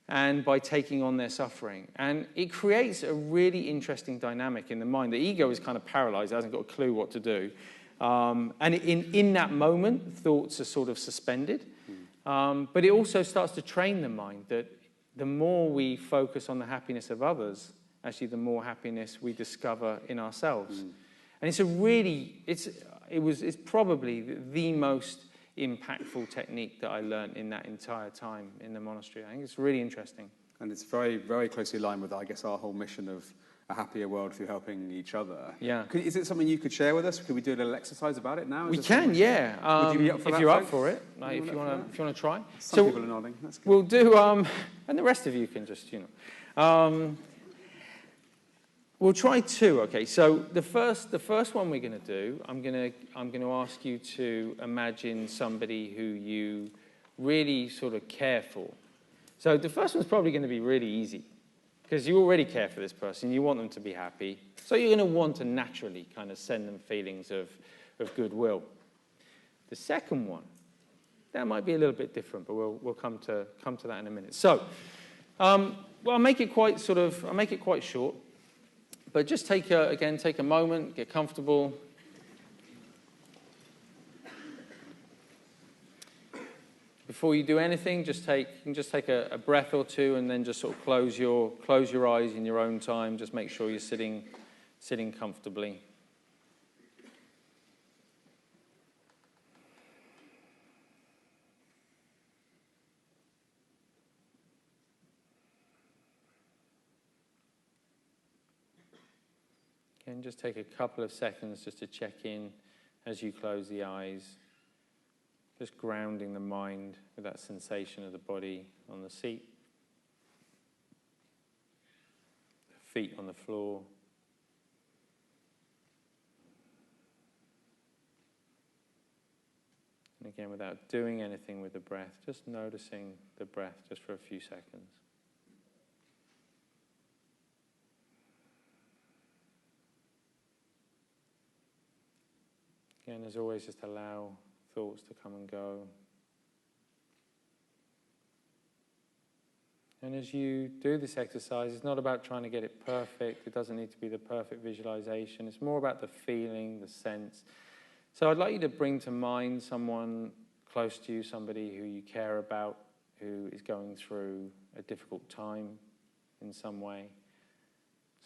and by taking on their suffering. And it creates a really interesting dynamic in the mind. The ego is kind of paralyzed, it hasn't got a clue what to do. And in that moment, thoughts are sort of suspended. But it also starts to train the mind that the more we focus on the happiness of others, actually the more happiness we discover in ourselves. And it's probably the most impactful technique that I learned in that entire time in the monastery. I think it's really interesting. And it's very, very closely aligned with, I guess, our whole mission of a happier world through helping each other. Yeah. Is it something you could share with us? Could we do a little exercise about it now? We can, yeah. Would you be up for if that, you're up folks? for it, like, if you want to try. Some people are nodding. That's good. We'll do, and the rest of you can just, we'll try two. Okay. So the first one we're going to do, I'm going to ask you to imagine somebody who you really sort of care for. So the first one's probably going to be really easy, because you already care for this person. You want them to be happy. So you're going to want to naturally kind of send them feelings of goodwill. The second one, that might be a little bit different, but we'll come to that in a minute. So, well, I'll make it quite short, but just take a moment, get comfortable. Before you do anything, you can just take a breath or two, and then just sort of close your eyes in your own time. Just make sure you're sitting comfortably. And just take a couple of seconds just to check in as you close the eyes. Just grounding the mind with that sensation of the body on the seat, the feet on the floor. And again, without doing anything with the breath, just noticing the breath just for a few seconds. Again, as always, just allow thoughts to come and go. And as you do this exercise, it's not about trying to get it perfect. It doesn't need to be the perfect visualization. It's more about the feeling, the sense. So I'd like you to bring to mind someone close to you, somebody who you care about, who is going through a difficult time in some way,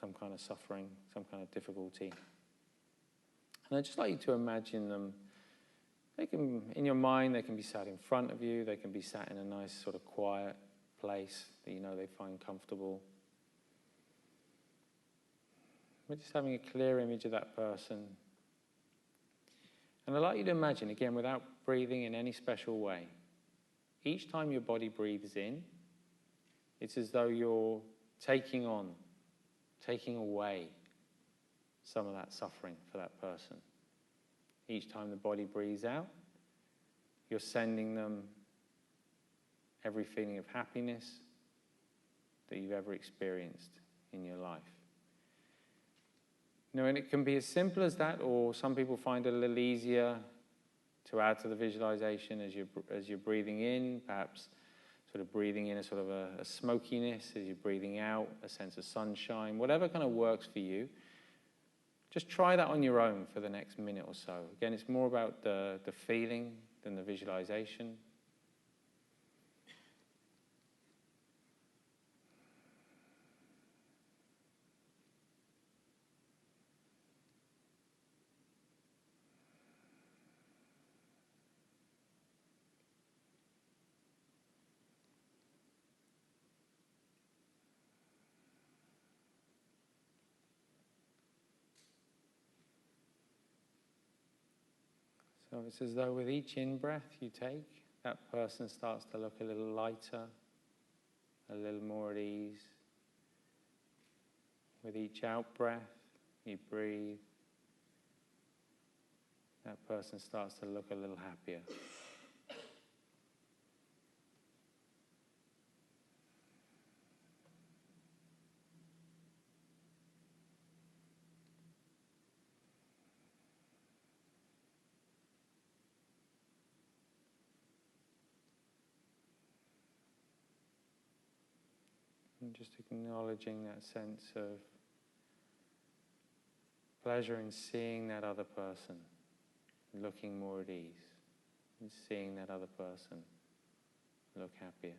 some kind of suffering, some kind of difficulty. And I'd just like you to imagine them. In your mind, they can be sat in front of you. They can be sat in a nice sort of quiet place that you know they find comfortable. We're just having a clear image of that person. And I'd like you to imagine, again, without breathing in any special way, each time your body breathes in, it's as though you're taking away some of that suffering for that person. Each time the body breathes out, you're sending them every feeling of happiness that you've ever experienced in your life. And it can be as simple as that, or some people find it a little easier to add to the visualization as you're breathing in, perhaps sort of breathing in a sort of a smokiness, as you're breathing out, a sense of sunshine, whatever kind of works for you. Just try that on your own for the next minute or so. Again, it's more about the feeling than the visualization. So it's as though with each in-breath you take, that person starts to look a little lighter, a little more at ease. With each out-breath, you breathe, that person starts to look a little happier. And just acknowledging that sense of pleasure in seeing that other person looking more at ease, and seeing that other person look happier.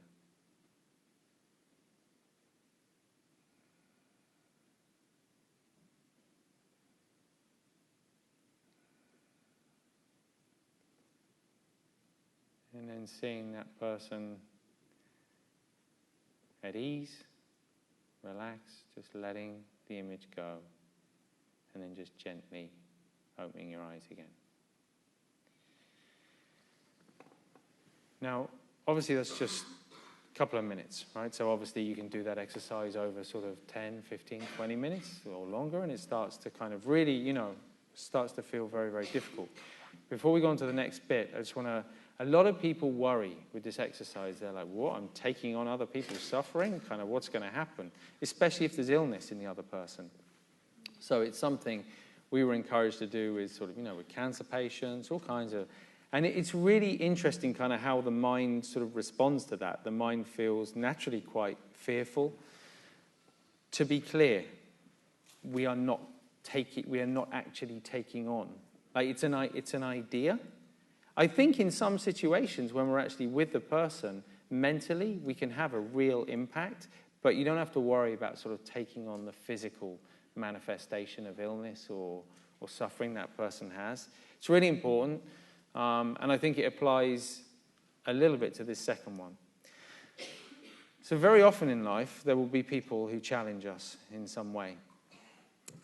And then seeing that person at ease, relaxed, just letting the image go, and then just gently opening your eyes again. Now, obviously that's just a couple of minutes, right? So obviously you can do that exercise over sort of 10, 15, 20 minutes or longer, and it starts to kind of really, starts to feel very, very difficult. Before we go on to the next bit, I just want to, a lot of people worry with this exercise. They're like, what, I'm taking on other people's suffering? Kind of what's going to happen? Especially if there's illness in the other person. So it's something we were encouraged to do with sort of, with cancer patients, all kinds of, and it's really interesting kind of how the mind sort of responds to that. The mind feels naturally quite fearful. To be clear, we are not actually taking on. Like it's an idea. I think in some situations when we're actually with the person, mentally we can have a real impact, but you don't have to worry about sort of taking on the physical manifestation of illness or suffering that person has. It's really important, and I think it applies a little bit to this second one. So very often in life there will be people who challenge us in some way,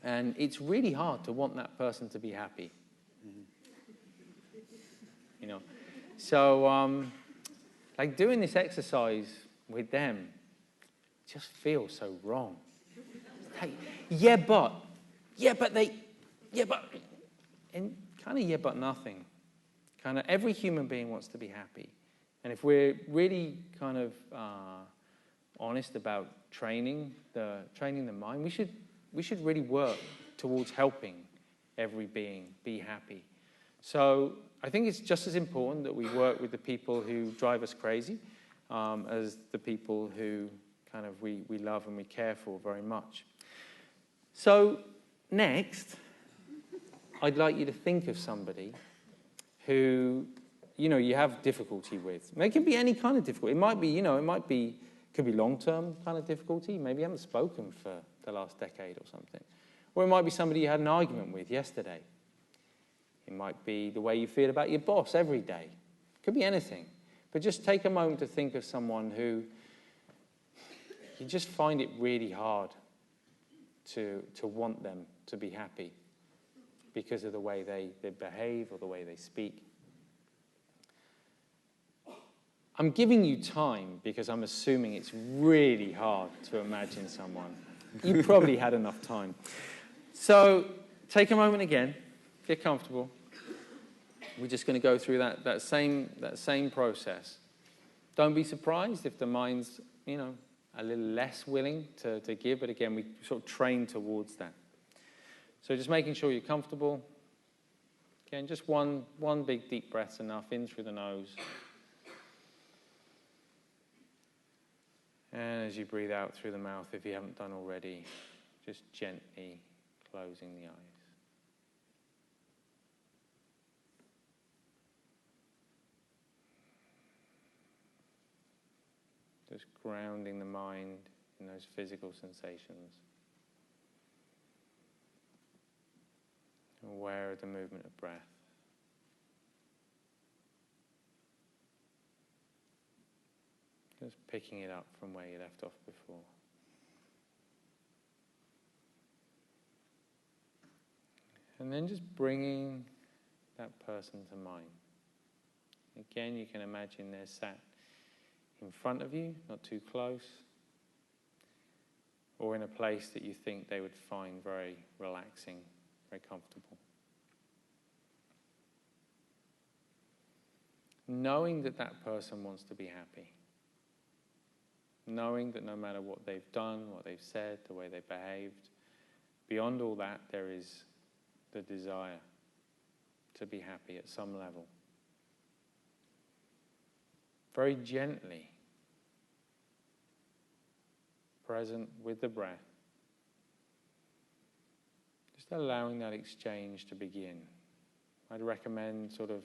and it's really hard to want that person to be happy. So like doing this exercise with them just feels so wrong. Like, and kind of but nothing. Kind of every human being wants to be happy, and if we're really kind of honest about training the mind, we should really work towards helping every being be happy. So I think it's just as important that we work with the people who drive us crazy as the people who kind of we love and we care for very much. So next, I'd like you to think of somebody who, you have difficulty with. It can be any kind of difficulty. It might be, could be long-term kind of difficulty. Maybe you haven't spoken for the last decade or something. Or it might be somebody you had an argument with yesterday. It might be the way you feel about your boss every day. It could be anything. But just take a moment to think of someone who you just find it really hard to want them to be happy because of the way they behave or the way they speak. I'm giving you time because I'm assuming it's really hard to imagine someone. You probably had enough time. So take a moment again. Get comfortable. We're just going to go through that same process. Don't be surprised if the mind's, a little less willing to give, but again, we sort of train towards that. So just making sure you're comfortable. Again, just one big deep breath's enough, in through the nose. And as you breathe out through the mouth, if you haven't done already, just gently closing the eyes. Just grounding the mind in those physical sensations. Aware of the movement of breath. Just picking it up from where you left off before. And then just bringing that person to mind. Again, you can imagine they're sat in front of you, not too close, or in a place that you think they would find very relaxing, very comfortable. Knowing that that person wants to be happy. Knowing that no matter what they've done, what they've said, the way they've behaved, beyond all that, there is the desire to be happy at some level. Very gently, present with the breath, just allowing that exchange to begin. I'd recommend sort of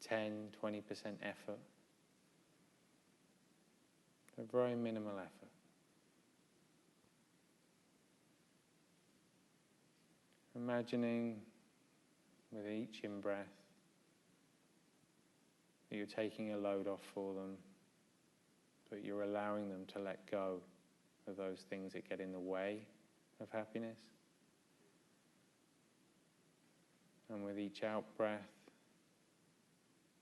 10-20% effort. A very minimal effort. Imagining with each in-breath that you're taking a load off for them, but you're allowing them to let go of those things that get in the way of happiness. And with each out-breath,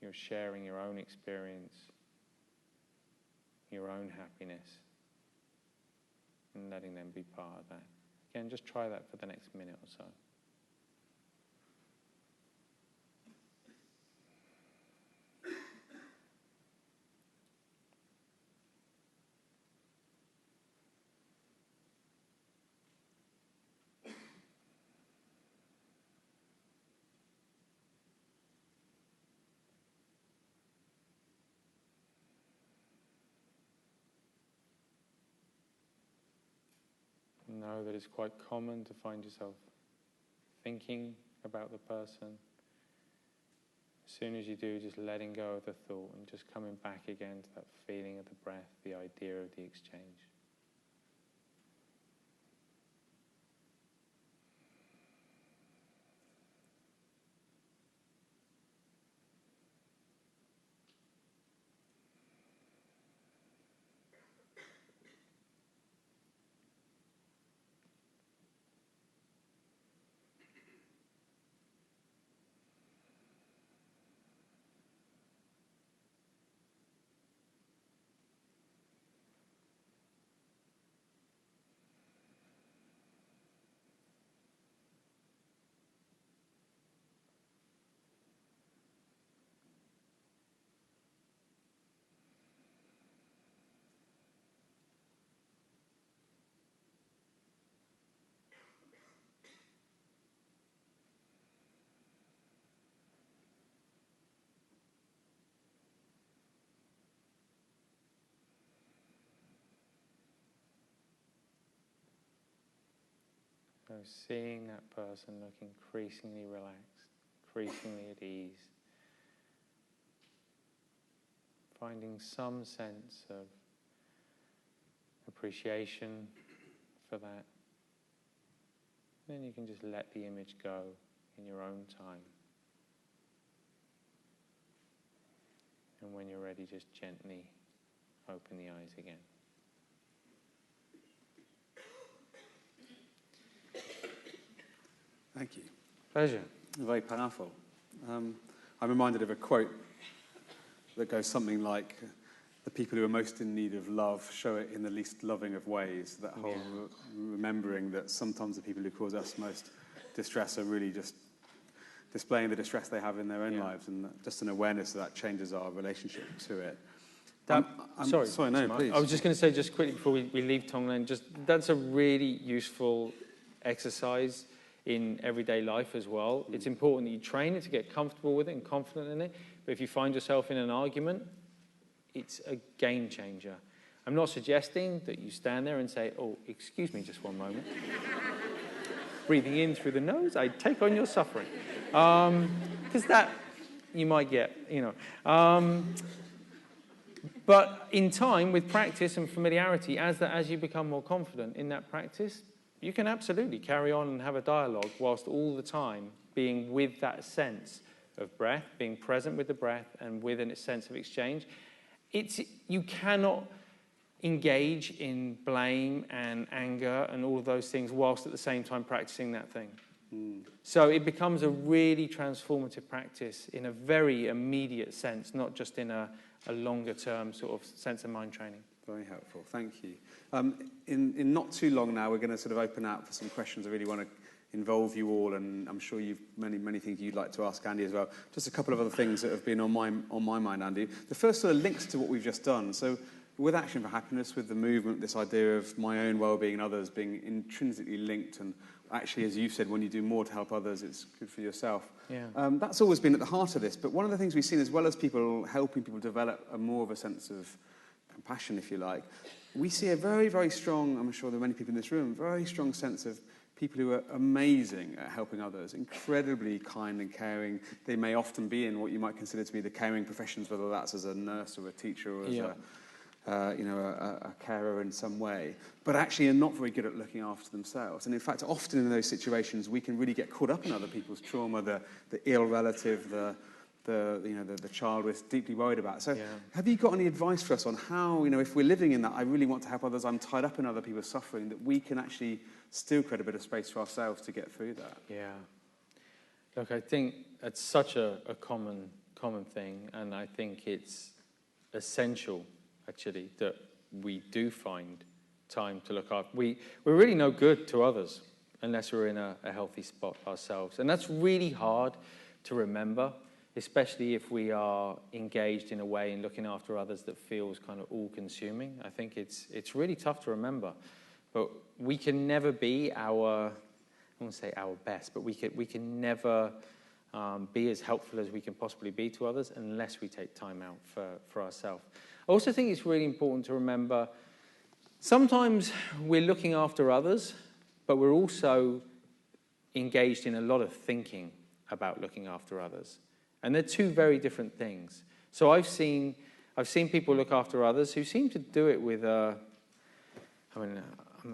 you're sharing your own experience, your own happiness, and letting them be part of that. Again, just try that for the next minute or so. Know that it's quite common to find yourself thinking about the person. As soon as you do, just letting go of the thought and just coming back again to that feeling of the breath, the idea of the exchange. So seeing that person look increasingly relaxed, increasingly at ease, finding some sense of appreciation for that. Then you can just let the image go in your own time. And when you're ready, just gently open the eyes again. Thank you. Pleasure. Very powerful. I'm reminded of a quote that goes something like, the people who are most in need of love show it in the least loving of ways. That whole remembering that sometimes the people who cause us most distress are really just displaying the distress they have in their own lives, and just an awareness of that changes our relationship to it. Sorry, no, please. I was just going to say, just quickly before we leave Tonglen, just that's a really useful exercise in everyday life as well. It's important that you train it to get comfortable with it and confident in it. But if you find yourself in an argument, it's a game changer. I'm not suggesting that you stand there and say, oh, excuse me just one moment. Breathing in through the nose, I take on your suffering. Because that you might get, But in time, with practice and familiarity, as you become more confident in that practice, you can absolutely carry on and have a dialogue whilst all the time being with that sense of breath, being present with the breath and with a sense of exchange. You cannot engage in blame and anger and all of those things whilst at the same time practicing that thing. So it becomes a really transformative practice in a very immediate sense, not just in a longer term sort of sense of mind training. Very helpful, thank you. In not too long now, we're going to sort of open out for some questions. I really want to involve you all, and I'm sure you've many things you'd like to ask Andy as well. Just a couple of other things that have been on my mind, Andy. The first sort of links to what we've just done. So with Action for Happiness, with the movement, this idea of my own well-being and others being intrinsically linked, and actually, as you said, when you do more to help others, it's good for yourself. Yeah. That's always been at the heart of this. But one of the things we've seen, as well as people helping people develop more of a sense of compassion, if you like, we see a very, very strong, I'm sure there are many people in this room, very strong sense of people who are amazing at helping others, incredibly kind and caring. They may often be in what you might consider to be the caring professions, whether that's as a nurse or a teacher or as a carer in some way, but actually are not very good at looking after themselves. And in fact, often in those situations, we can really get caught up in other people's trauma, the ill relative, the the child we're deeply worried about. So have you got any advice for us on how, if we're living in that, I really want to help others, I'm tied up in other people's suffering, that we can actually still create a bit of space for ourselves to get through that? Yeah. Look, I think it's such a common thing, and I think it's essential, actually, that we do find time to look after. We're really no good to others unless we're in a healthy spot ourselves. And that's really hard to remember, especially if we are engaged in a way in looking after others that feels kind of all-consuming. I think it's really tough to remember. But we can never be I won't say our best, but we can never be as helpful as we can possibly be to others unless we take time out for ourselves. I also think it's really important to remember sometimes we're looking after others, but we're also engaged in a lot of thinking about looking after others. And they're two very different things. So I've seen people look after others who seem to do it with I'm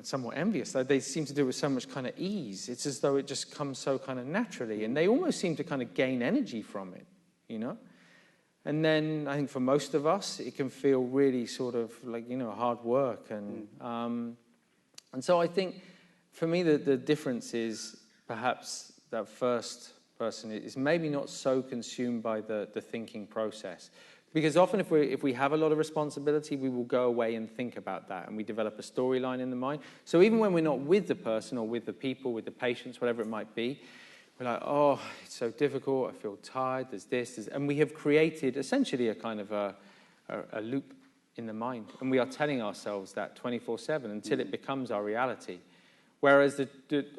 somewhat envious, though. They seem to do it with so much kind of ease. It's as though it just comes so kind of naturally. And they almost seem to kind of gain energy from it, And then I think for most of us, it can feel really sort of like, hard work. And so I think for me, the difference is perhaps that first person is maybe not so consumed by the thinking process. Because often if we have a lot of responsibility, we will go away and think about that, and we develop a storyline in the mind. So even when we're not with the person or with the people, with the patients, whatever it might be, we're like, oh, it's so difficult, I feel tired, there's this, and we have created essentially a kind of a loop in the mind. And we are telling ourselves that 24/7 until it becomes our reality. Whereas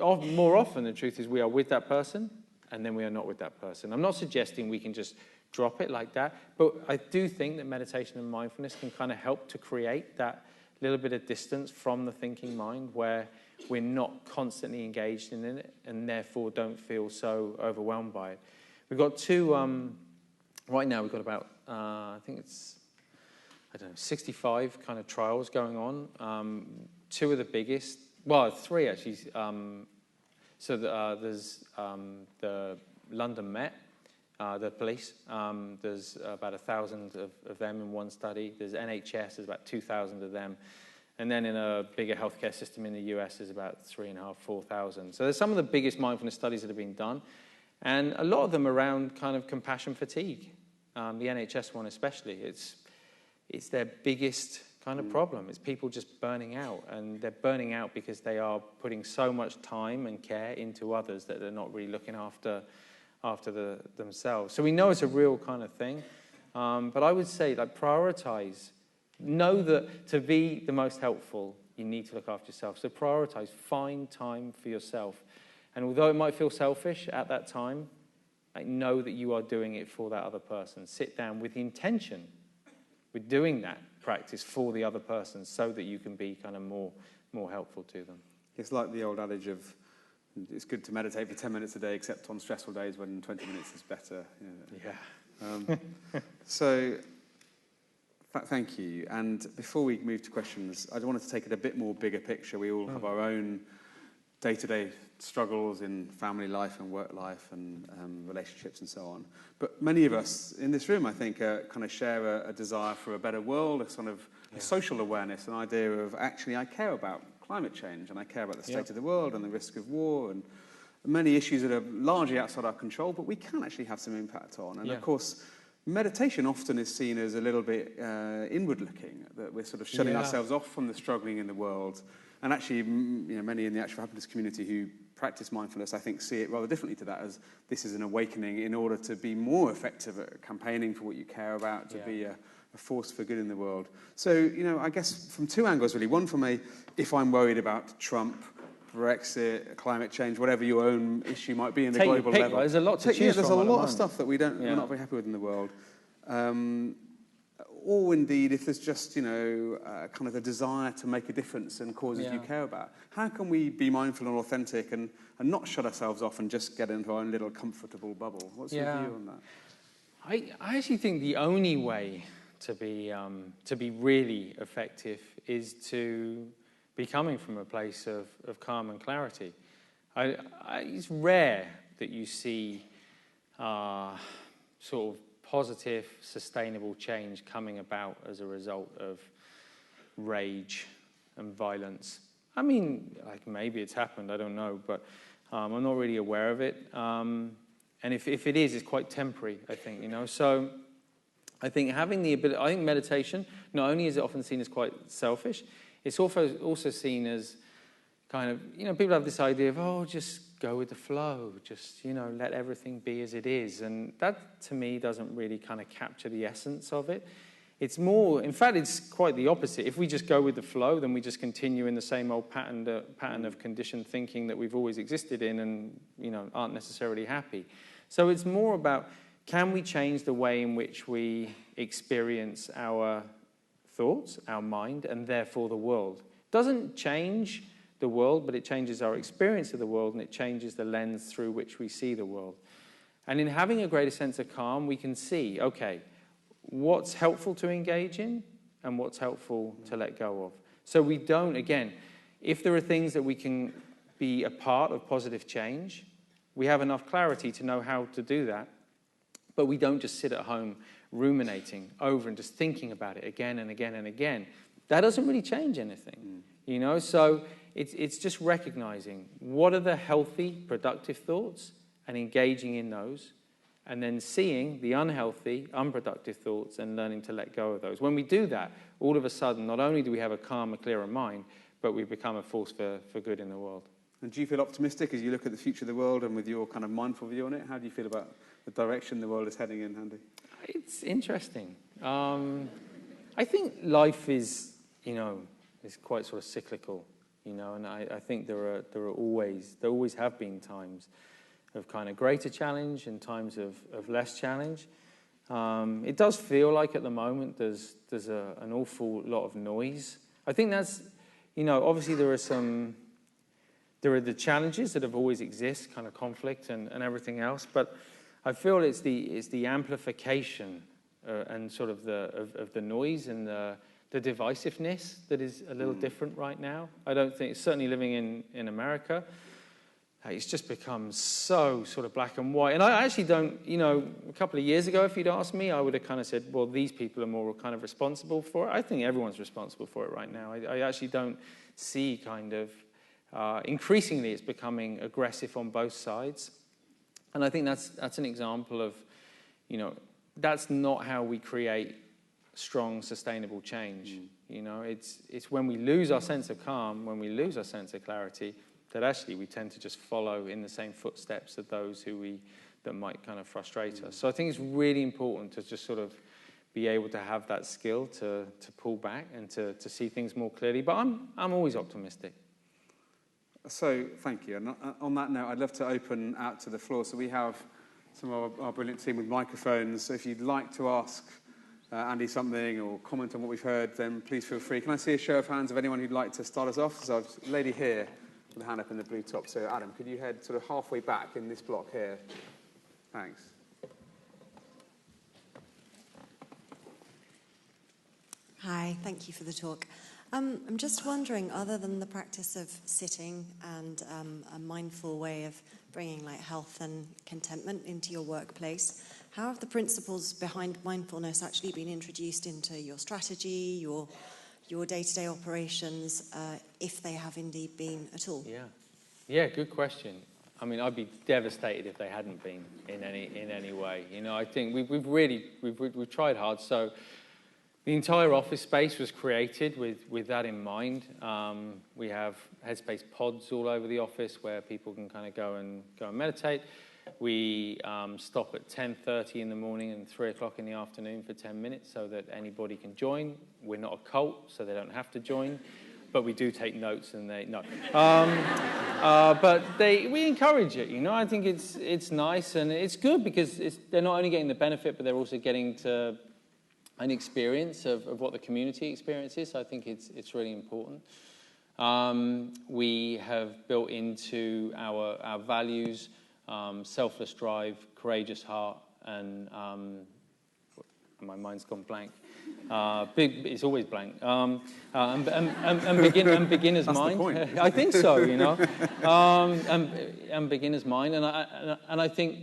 more often the truth is we are with that person, and then we are not with that person. I'm not suggesting we can just drop it like that, but I do think that meditation and mindfulness can kind of help to create that little bit of distance from the thinking mind where we're not constantly engaged in it and therefore don't feel so overwhelmed by it. We've got two, right now we've got about, I think it's, 65 kind of trials going on. Two of the biggest, well, three actually. So there's the London Met, the police. There's about 1,000 of them in one study. There's NHS, there's about 2,000 of them. And then in a bigger healthcare system in the US, there's about 3,500, 4,000. So there's some of the biggest mindfulness studies that have been done. And a lot of them around kind of compassion fatigue. The NHS one especially. It's their biggest kind of problem. It's people just burning out. And they're burning out because they are putting so much time and care into others that they're not really looking after themselves. So we know it's a real kind of thing. But I would say, prioritize. Know that to be the most helpful, you need to look after yourself. So prioritize. Find time for yourself. And although it might feel selfish at that time, know that you are doing it for that other person. Sit down with the intention, with doing that practice for the other person so that you can be kind of more helpful to them. It's like the old adage of, it's good to meditate for 10 minutes a day, except on stressful days when 20 minutes is better. So, thank you. And before we move to questions, I wanted to take it a bit more bigger picture. We all have our own day-to-day struggles in family life and work life and relationships and so on. But many of us in this room, I think, kind of share a desire for a better world, a sort of a social awareness, an idea of actually I care about climate change and I care about the state of the world and the risk of war and many issues that are largely outside our control, but we can actually have some impact on. And of course, meditation often is seen as a little bit inward-looking, that we're sort of shutting ourselves off from the struggling in the world. And actually, many in the actual happiness community who practice mindfulness, I think, see it rather differently to that, as this is an awakening in order to be more effective at campaigning for what you care about, to be a force for good in the world. So, I guess from two angles, really. One from if I'm worried about Trump, Brexit, climate change, whatever your own issue might be in the global level. There's a lot to choose from. There's a lot of stuff that we're not very happy with in the world. Or indeed, if there's just, kind of a desire to make a difference and causes you care about. How can we be mindful and authentic and not shut ourselves off and just get into our own little comfortable bubble? What's your view on that? I actually think the only way to be really effective is to be coming from a place of calm and clarity. It's rare that you see sort of positive, sustainable change coming about as a result of rage and violence. I mean, like maybe it's happened, I don't know, but I'm not really aware of it. And if it is, it's quite temporary, I think, you know. So I think having the ability, I think meditation, not only is it often seen as quite selfish, it's also seen as kind of, you know, people have this idea of, oh, just go with the flow, just, you know, let everything be as it is. And that, to me, doesn't really kind of capture the essence of it. It's more, in fact, it's quite the opposite. If we just go with the flow, then we just continue in the same old pattern of conditioned thinking that we've always existed in and, you know, aren't necessarily happy. So it's more about, can we change the way in which we experience our thoughts, our mind, and therefore the world? It doesn't change the world, but it changes our experience of the world, and it changes the lens through which we see the world. And in having a greater sense of calm, we can see, okay, what's helpful to engage in and what's helpful to let go of. So we don't, again, if there are things that we can be a part of positive change, we have enough clarity to know how to do that, but we don't just sit at home ruminating over and just thinking about it again and again and again. That doesn't really change anything, you know? So it's just recognizing what are the healthy, productive thoughts and engaging in those, and then seeing the unhealthy, unproductive thoughts and learning to let go of those. When we do that, all of a sudden, not only do we have a calmer, clearer mind, but we become a force for good in the world. And do you feel optimistic as you look at the future of the world and with your kind of mindful view on it? How do you feel about the direction the world is heading in, Andy? It's interesting. I think life is, you know, is quite sort of cyclical, you know, and I think there always have been times of kind of greater challenge and times of less challenge. It does feel like at the moment there's an awful lot of noise. I think that's, you know, obviously there are the challenges that have always exist, kind of conflict and everything else, but I feel it's the amplification and sort of the noise and the divisiveness that is a little different right now. I don't think, certainly living in America, it's just become so sort of black and white. And I actually don't, you know, a couple of years ago, if you'd asked me, I would have kind of said, well, these people are more kind of responsible for it. I think everyone's responsible for it right now. I actually don't see kind of, increasingly it's becoming aggressive on both sides. And I think that's an example of, you know, that's not how we create strong, sustainable change. You know, it's when we lose our sense of calm, when we lose our sense of clarity, that actually we tend to just follow in the same footsteps of those that might kind of frustrate us. So I think it's really important to just sort of be able to have that skill to pull back and to see things more clearly. But I'm always optimistic. So thank you. And on that note, I'd love to open out to the floor. So we have some of our brilliant team with microphones. So if you'd like to ask Andy something or comment on what we've heard, then please feel free. Can I see a show of hands of anyone who'd like to start us off? So I've a lady here with a hand up in the blue top. So Adam, could you head sort of halfway back in this block here? Thanks. Hi, thank you for the talk. I'm just wondering, other than the practice of sitting and a mindful way of bringing like health and contentment into your workplace, how have the principles behind mindfulness actually been introduced into your strategy, your day-to-day operations, if they have indeed been at all? Yeah, good question. I mean, I'd be devastated if they hadn't been in any way. You know, I think we've tried hard. So the entire office space was created with that in mind. We have Headspace pods all over the office where people can kind of go and meditate. We stop at 10:30 in the morning and 3 o'clock in the afternoon for 10 minutes so that anybody can join. We're not a cult, so they don't have to join. But we do take notes, and but we encourage it. You know, I think it's nice and it's good because they're not only getting the benefit, but they're also getting to an experience of what the community experiences. So I think it's really important. We have built into our values selfless drive, courageous heart, and my mind's gone blank. It's always blank. And beginner's That's mind. The point. I think so. You know, and beginner's mind, and I think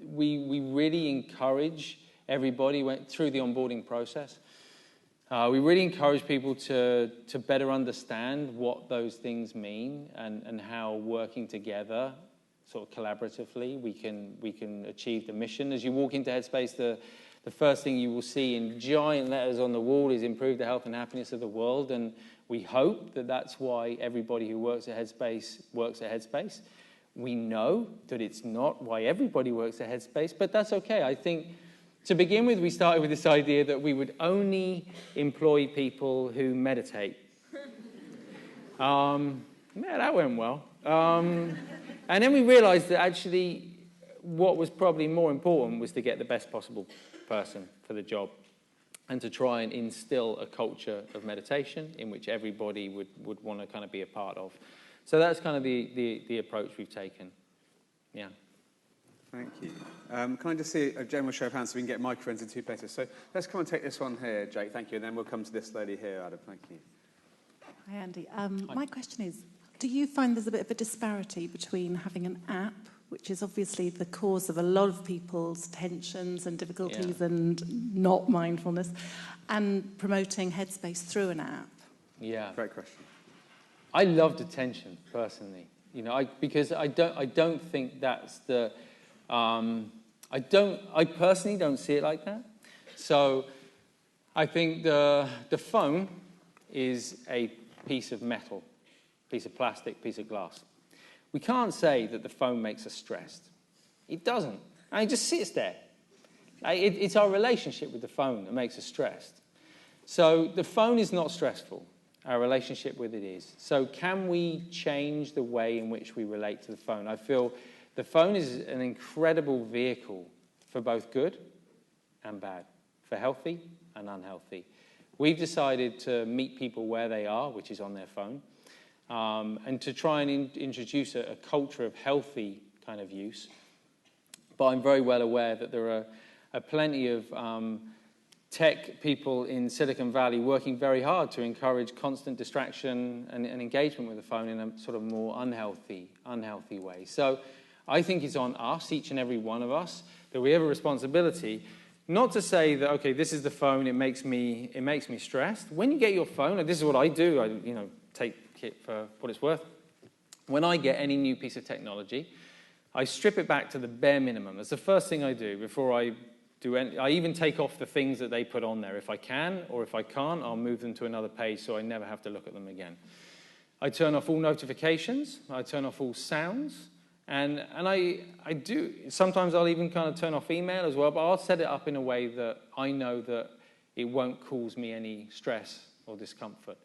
we really encourage everybody went through the onboarding process. We really encourage people to better understand what those things mean and how working together, sort of collaboratively, we can achieve the mission. As you walk into Headspace, the first thing you will see in giant letters on the wall is improve the health and happiness of the world, and we hope that that's why everybody who works at Headspace works at Headspace. We know that it's not why everybody works at Headspace, but that's okay. I think to begin with, we started with this idea that we would only employ people who meditate. Yeah, that went well. And then we realized that actually what was probably more important was to get the best possible person for the job and to try and instill a culture of meditation in which everybody would want to kind of be a part of. So that's kind of the approach we've taken. Yeah. Thank you. Can I just see a general show of hands so we can get microphones in two places? So let's come and take this one here, Jake. Thank you. And then we'll come to this lady here, Adam. Thank you. Hi, Andy. My question is, do you find there's a bit of a disparity between having an app, which is obviously the cause of a lot of people's tensions and difficulties and not mindfulness, and promoting Headspace through an app? Yeah. Great question. I loved attention, personally. You know, because I don't think that's the... I personally don't see it like that. So I think the phone is a piece of metal, piece of plastic, piece of glass. We can't say that the phone makes us stressed. It doesn't. And it just sits there. It's our relationship with the phone that makes us stressed. So the phone is not stressful. Our relationship with it is. So can we change the way in which we relate to the phone? I feel the phone is an incredible vehicle for both good and bad, for healthy and unhealthy. We've decided to meet people where they are, which is on their phone, and to try and introduce a culture of healthy kind of use. But I'm very well aware that there are plenty of tech people in Silicon Valley working very hard to encourage constant distraction and engagement with the phone in a sort of more unhealthy way. So I think it's on us, each and every one of us, that we have a responsibility not to say that, okay, this is the phone, it makes me stressed. When you get your phone, and this is what I do, I take it for what it's worth. When I get any new piece of technology, I strip it back to the bare minimum. That's the first thing I do before I do any. I even take off the things that they put on there. If I can, or if I can't, I'll move them to another page so I never have to look at them again. I turn off all notifications. I turn off all sounds. And I do, sometimes I'll even kind of turn off email as well, but I'll set it up in a way that I know that it won't cause me any stress or discomfort.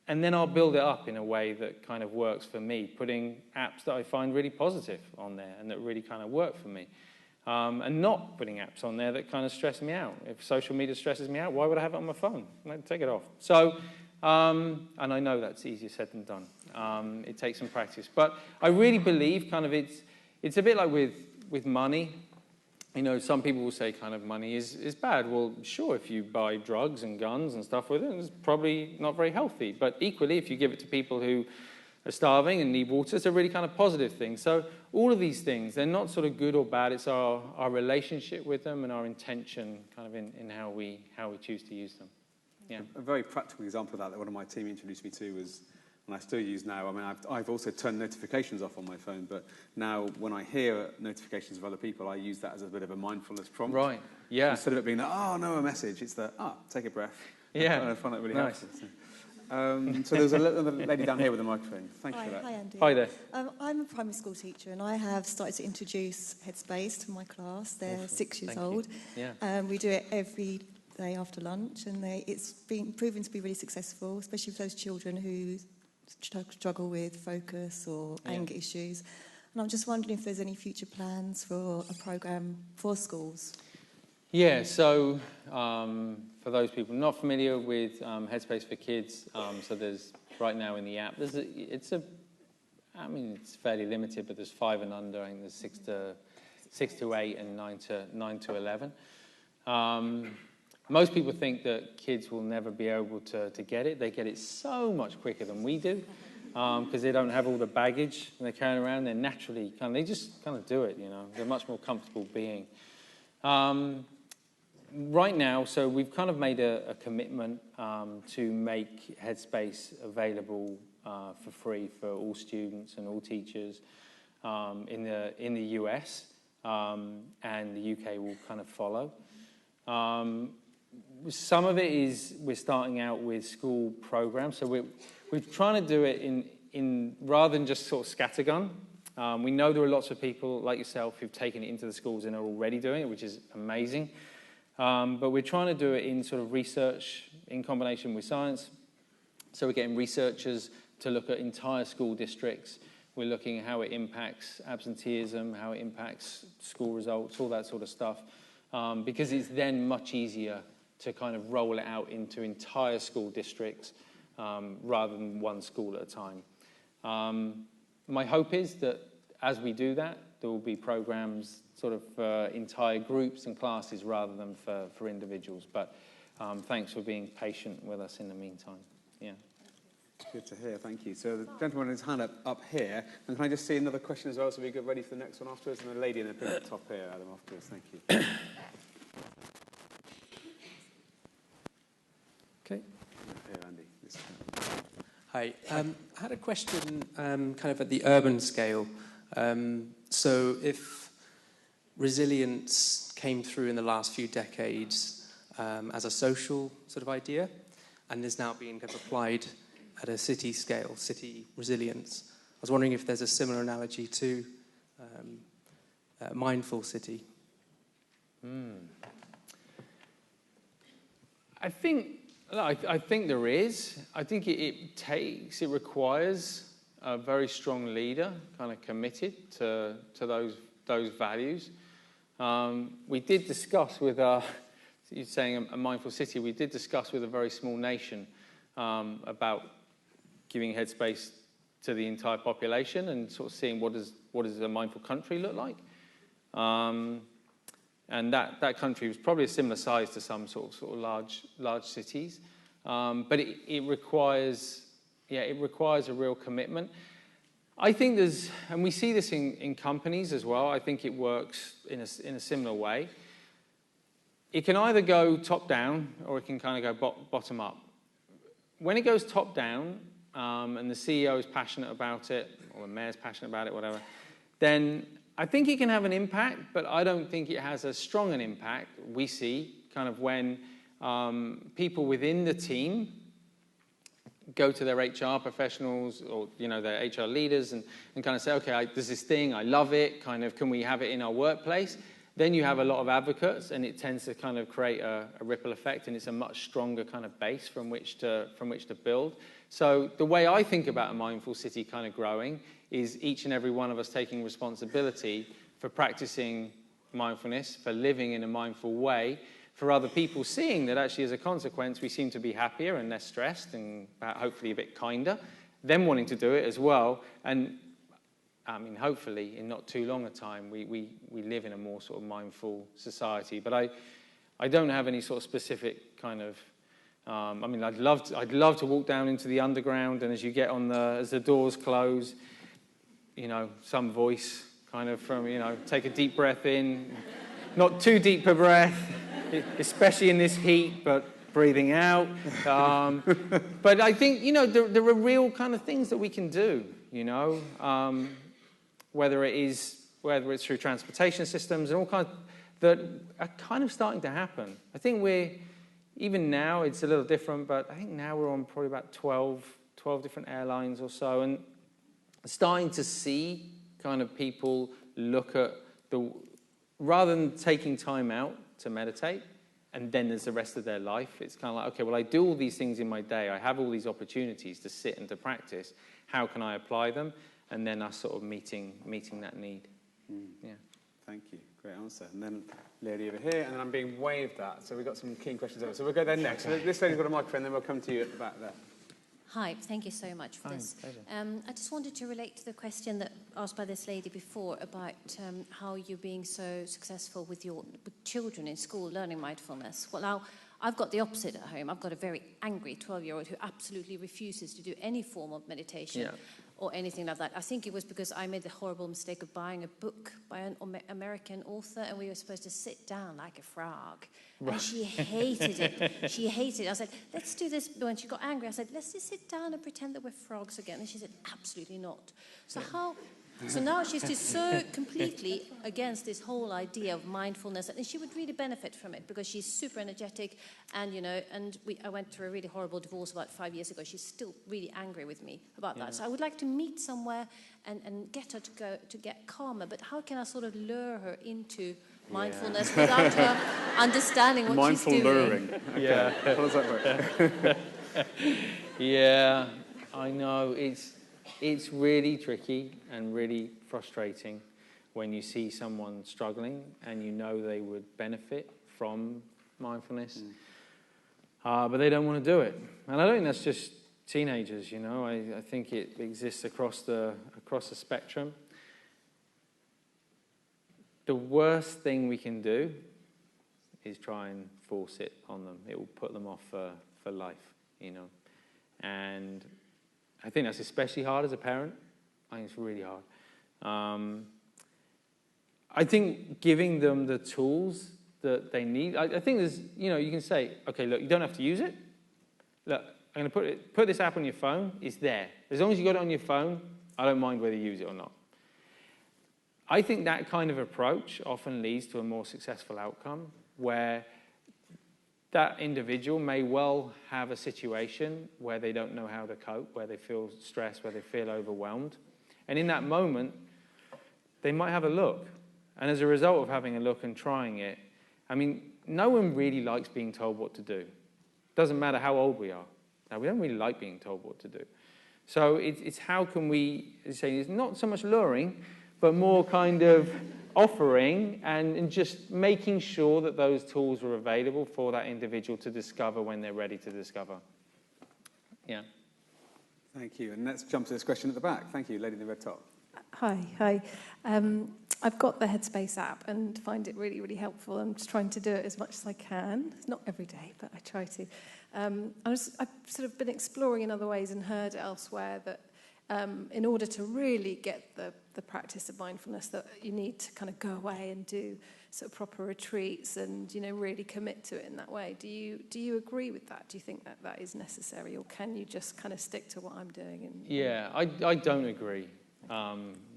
And then I'll build it up in a way that kind of works for me, putting apps that I find really positive on there and that really kind of work for me. And not putting apps on there that kind of stress me out. If social media stresses me out, why would I have it on my phone? I'd take it off. So, and I know that's easier said than done. It takes some practice. But I really believe kind of it's a bit like with money. You know, some people will say kind of money is bad. Well, sure, if you buy drugs and guns and stuff with it, it's probably not very healthy. But equally, if you give it to people who are starving and need water, it's a really kind of positive thing. So all of these things, they're not sort of good or bad. It's our relationship with them and our intention kind of in how we choose to use them. Yeah. A very practical example of that one of my team introduced me to was, and I still use now, I mean, I've also turned notifications off on my phone, but now when I hear notifications of other people, I use that as a bit of a mindfulness prompt. Right, yeah. Instead of it being the, oh, no, a message, it's the, take a breath. Yeah. I find that really nice. helpful. So there's a lady down here with a microphone. Thank you for that. Hi, Andy. Hi there. I'm a primary school teacher, and I have started to introduce Headspace to my class. They're 6 years old. Yeah. We do it every day after lunch, and it's been proven to be really successful, especially for those children who struggle with focus or anger issues. And I'm just wondering if there's any future plans for a programme for schools. Yeah, so for those people not familiar with Headspace for Kids, so there's right now in the app, it's fairly limited, but there's 5 and under. I think there's 6 to 8 and 9 to 11. Most people think that kids will never be able to get it. They get it so much quicker than we do because they don't have all the baggage they're carrying around. They're naturally they just kind of do it, you know. They're much more comfortable being. right now, so we've kind of made a commitment to make Headspace available for free for all students and all teachers in the US, and the UK will kind of follow. Some of it is we're starting out with school programs, so we're trying to do it in rather than just sort of scattergun. We know there are lots of people like yourself who've taken it into the schools and are already doing it, which is amazing. But we're trying to do it in sort of research in combination with science. So we're getting researchers to look at entire school districts. We're looking at how it impacts absenteeism, how it impacts school results, all that sort of stuff. Because it's then much easier to kind of roll it out into entire school districts rather than one school at a time. My hope is that as we do that, there will be programs sort of for entire groups and classes rather than for individuals. But thanks for being patient with us in the meantime. Yeah. Good to hear, thank you. So the gentleman with his hand up here, and can I just see another question as well so we get ready for the next one afterwards? And the lady in the pink top here, Adam, afterwards, thank you. Okay. Here, Andy. Hi. I had a question kind of at the urban scale. So if resilience came through in the last few decades as a social sort of idea and is now being kind of applied at a city scale, city resilience, I was wondering if there's a similar analogy to mindful city. I think there is. I think it requires a very strong leader, kind of committed to those values. We did discuss with you're saying a mindful city. We did discuss with a very small nation about giving Headspace to the entire population and sort of seeing what does a mindful country look like. And that country was probably a similar size to some sort of large cities, but it requires a real commitment. I think and we see this in companies as well. I think it works in a similar way. It can either go top down or it can kind of go bottom up. When it goes top down and the CEO is passionate about it or the mayor's passionate about it, whatever, then I think it can have an impact, but I don't think it has as strong an impact we see kind of when people within the team go to their HR professionals or their HR leaders and kind of say, okay, there's this thing, I love it, kind of, can we have it in our workplace? Then you have a lot of advocates and it tends to kind of create a ripple effect, and it's a much stronger kind of base from which to build. So the way I think about a mindful city kind of growing is each and every one of us taking responsibility for practicing mindfulness, for living in a mindful way, for other people seeing that actually as a consequence we seem to be happier and less stressed and hopefully a bit kinder, them wanting to do it as well. And I mean, hopefully in not too long a time we live in a more sort of mindful society. But I don't have any sort of specific kind of I mean, I'd love to walk down into the underground, and as you get as the doors close, some voice kind of from, take a deep breath in, not too deep a breath, especially in this heat, but breathing out. But I think, there are real kind of things that we can do, whether it's through transportation systems and all kinds that are kind of starting to happen. I think even now it's a little different, but I think now we're on probably about 12 different airlines or so, and starting to see kind of people look at rather than taking time out to meditate, and then there's the rest of their life, it's kind of like, okay, well, I do all these things in my day, I have all these opportunities to sit and to practice, how can I apply them? And then us sort of meeting that need. Yeah. Thank you. Great answer. And then lady over here, and then I'm being waved at. So we've got some keen questions over. So we'll go there next. So this lady's got a microphone, then we'll come to you at the back there. Hi, thank you so much for this. I just wanted to relate to the question that asked by this lady before about how you're being so successful with children in school learning mindfulness. Well, now, I've got the opposite at home. I've got a very angry 12-year-old who absolutely refuses to do any form of meditation or anything like that. I think it was because I made the horrible mistake of buying a book by an American author, and we were supposed to sit down like a frog. And she hated it. She hated it. I said, let's do this. When she got angry, I said, let's just sit down and pretend that we're frogs again. And she said, absolutely not. So now she's just so completely against this whole idea of mindfulness, and she would really benefit from it because she's super energetic, and I went through a really horrible divorce about 5 years ago. She's still really angry with me about that. So I would like to meet somewhere and get her to get calmer. But how can I sort of lure her into mindfulness without her understanding what she's doing? Mindful luring. Okay. How does that work? Yeah, I know. It's really tricky and really frustrating when you see someone struggling and you know they would benefit from mindfulness, but they don't want to do it. And I don't think that's just teenagers, you know. I think it exists across the spectrum. The worst thing we can do is try and force it on them. It will put them off for life, you know. And I think that's especially hard as a parent. I think it's really hard. I think giving them the tools that they need. I think there's, you can say, okay, look, you don't have to use it. Look, I'm going to put this app on your phone. It's there. As long as you got it on your phone, I don't mind whether you use it or not. I think that kind of approach often leads to a more successful outcome where that individual may well have a situation where they don't know how to cope, where they feel stressed, where they feel overwhelmed. And in that moment, they might have a look. And as a result of having a look and trying it, I mean, no one really likes being told what to do. Doesn't matter how old we are. Now, we don't really like being told what to do. So it's how can we say, it's not so much luring, but more kind of offering and just making sure that those tools are available for that individual to discover when they're ready to discover. Yeah. Thank you. And let's jump to this question at the back. Thank you, lady in the red top. Hi. I've got the Headspace app and find it really, really helpful. I'm just trying to do it as much as I can. It's not every day, but I try to. I've sort of been exploring in other ways and heard elsewhere that in order to really get the practice of mindfulness, that you need to kind of go away and do sort of proper retreats and, really commit to it in that way. Do you agree with that? Do you think that is necessary, or can you just kind of stick to what I'm doing? Yeah, I don't agree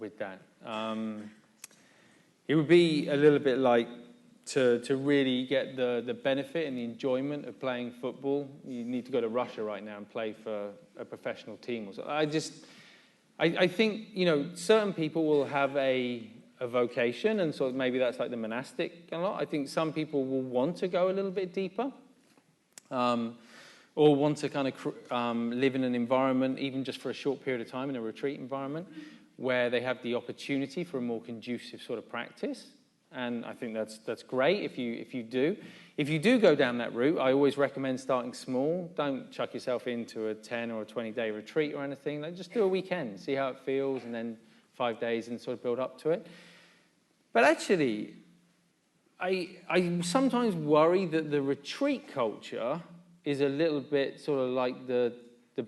with that. It would be a little bit like to really get the benefit and the enjoyment of playing football, you need to go to Russia right now and play for a professional team. I think, certain people will have a vocation, and sort of maybe that's like the monastic a lot. I think some people will want to go a little bit deeper, or want to kind of live in an environment, even just for a short period of time, in a retreat environment, where they have the opportunity for a more conducive sort of practice. And I think that's great if you do. If you do go down that route, I always recommend starting small. Don't chuck yourself into a 10 or a 20-day retreat or anything. Just do a weekend, see how it feels, and then 5 days and sort of build up to it. But actually, I sometimes worry that the retreat culture is a little bit sort of like the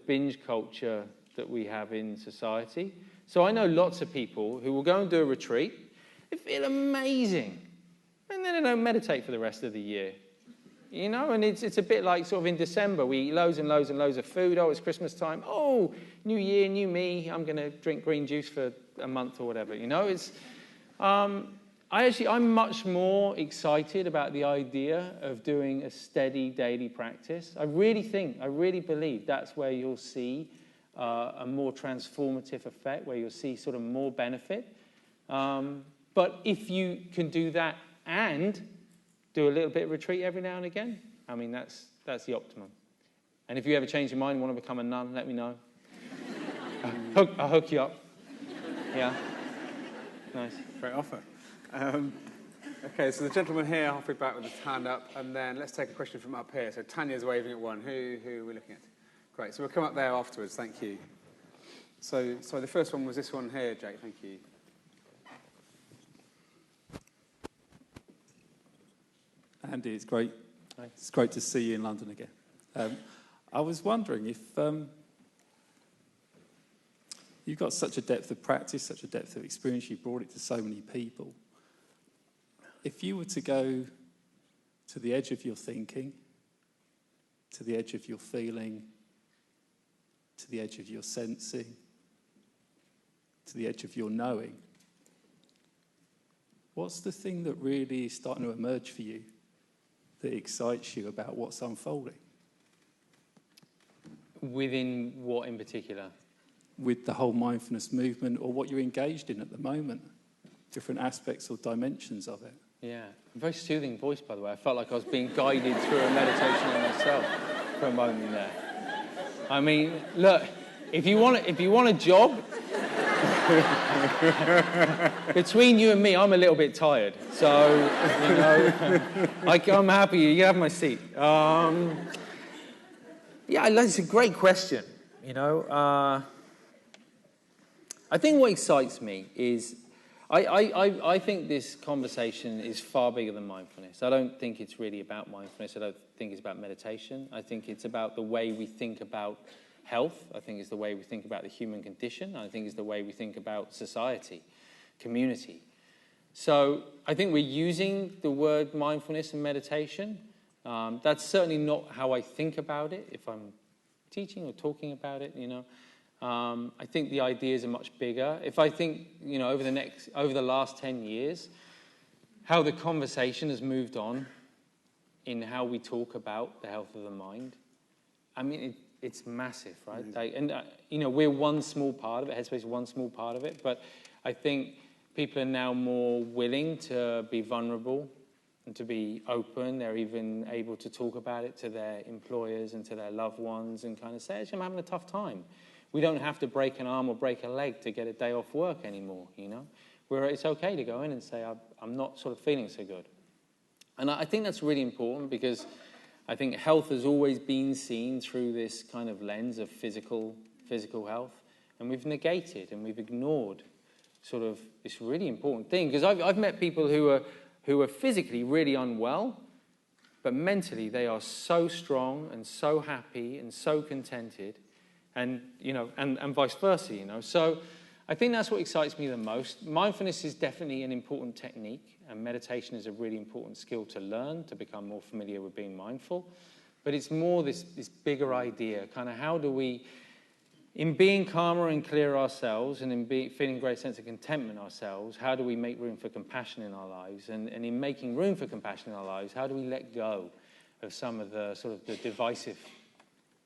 binge culture that we have in society. So I know lots of people who will go and do a retreat. They feel amazing. And then they don't meditate for the rest of the year. And it's a bit like sort of in December, we eat loads and loads and loads of food. Oh, it's Christmas time. Oh, new year, new me. I'm going to drink green juice for a month or whatever. I'm much more excited about the idea of doing a steady daily practice. I really believe that's where you'll see a more transformative effect, where you'll see sort of more benefit. But if you can do that and do a little bit of retreat every now and again, I mean, that's the optimum. And if you ever change your mind and want to become a nun, let me know. I'll hook you up. Yeah. Nice. Great offer. Okay, so the gentleman here, halfway back with his hand up, and then let's take a question from up here. So Tanya's waving at one. Who are we looking at? Great, so we'll come up there afterwards. Thank you. So the first one was this one here, Jake. Thank you. Andy, it's great Hi. It's great to see you in London again. I was wondering if you've got such a depth of practice, such a depth of experience, you've brought it to so many people. If you were to go to the edge of your thinking, to the edge of your feeling, to the edge of your sensing, to the edge of your knowing, what's the thing that really is starting to emerge for you that excites you about what's unfolding? Within what in particular? With the whole mindfulness movement, or what you're engaged in at the moment, different aspects or dimensions of it. Yeah, a very soothing voice, by the way. I felt like I was being guided through a meditation on myself for a moment there. I mean, look, if you want a job, between you and me, I'm a little bit tired. So, you know, I'm happy. You have my seat. Yeah, it's a great question. You know, I think what excites me is I think this conversation is far bigger than mindfulness. I don't think it's really about mindfulness. I don't think it's about meditation. I think it's about the way we think about health. I think it's the way we think about the human condition. I think it's the way we think about society, community. So I think we're using the word mindfulness and meditation. That's certainly not how I think about it if I'm teaching or talking about it, you know. I think the ideas are much bigger. If I think, you know, over the last 10 years, how the conversation has moved on in how we talk about the health of the mind, I mean, it's massive, right? You know, we're one small part of it. Headspace is one small part of it. But I think people are now more willing to be vulnerable and to be open. They're even able to talk about it to their employers and to their loved ones and kind of say, actually, I'm having a tough time. We don't have to break an arm or break a leg to get a day off work anymore, you know? Where it's okay to go in and say, I'm not sort of feeling so good. And I think that's really important because I think health has always been seen through this kind of lens of physical health. And we've negated and we've ignored sort of this really important thing. Because I've met people who are physically really unwell, but mentally they are so strong and so happy and so contented. And, you know, and vice versa, you know. So I think that's what excites me the most. Mindfulness is definitely an important technique, and meditation is a really important skill to learn, to become more familiar with being mindful. But it's more this bigger idea, kind of how do we, in being calmer and clearer ourselves, and in feeling a great sense of contentment ourselves, how do we make room for compassion in our lives? And in making room for compassion in our lives, how do we let go of some of the sort of the divisive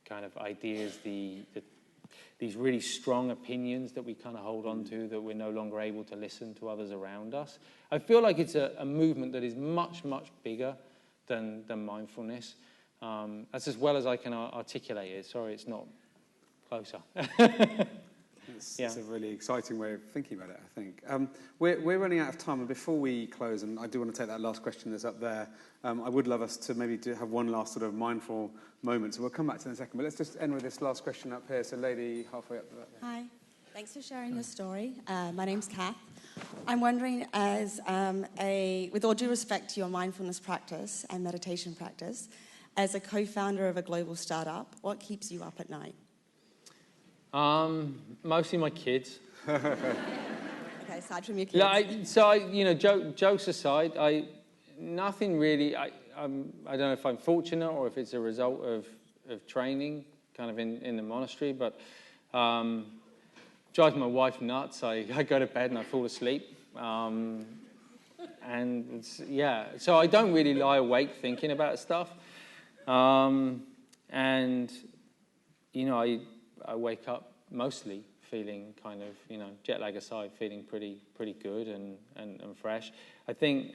kind of ideas, these really strong opinions that we kind of hold on to, that we're no longer able to listen to others around us. I feel like it's a movement that is much, much bigger than mindfulness. That's as well as I can articulate it. Sorry, it's not closer. It's a really exciting way of thinking about it, I think. We're running out of time, and before we close, and I do want to take that last question that's up there, I would love us to maybe have one last sort of mindful moment, so we'll come back to it in a second, but let's just end with this last question up here. So lady halfway up there. Hi, thanks for sharing your story. My name's Kath. I'm wondering, with all due respect to your mindfulness practice and meditation practice, as a co-founder of a global startup, what keeps you up at night? Mostly my kids. Okay, aside from your kids. Jokes aside, nothing really. I don't know if I'm fortunate or if it's a result of training, kind of in the monastery, but drives my wife nuts. I go to bed and I fall asleep, so I don't really lie awake thinking about stuff, I wake up mostly feeling kind of, jet lag aside, feeling pretty good and fresh. I think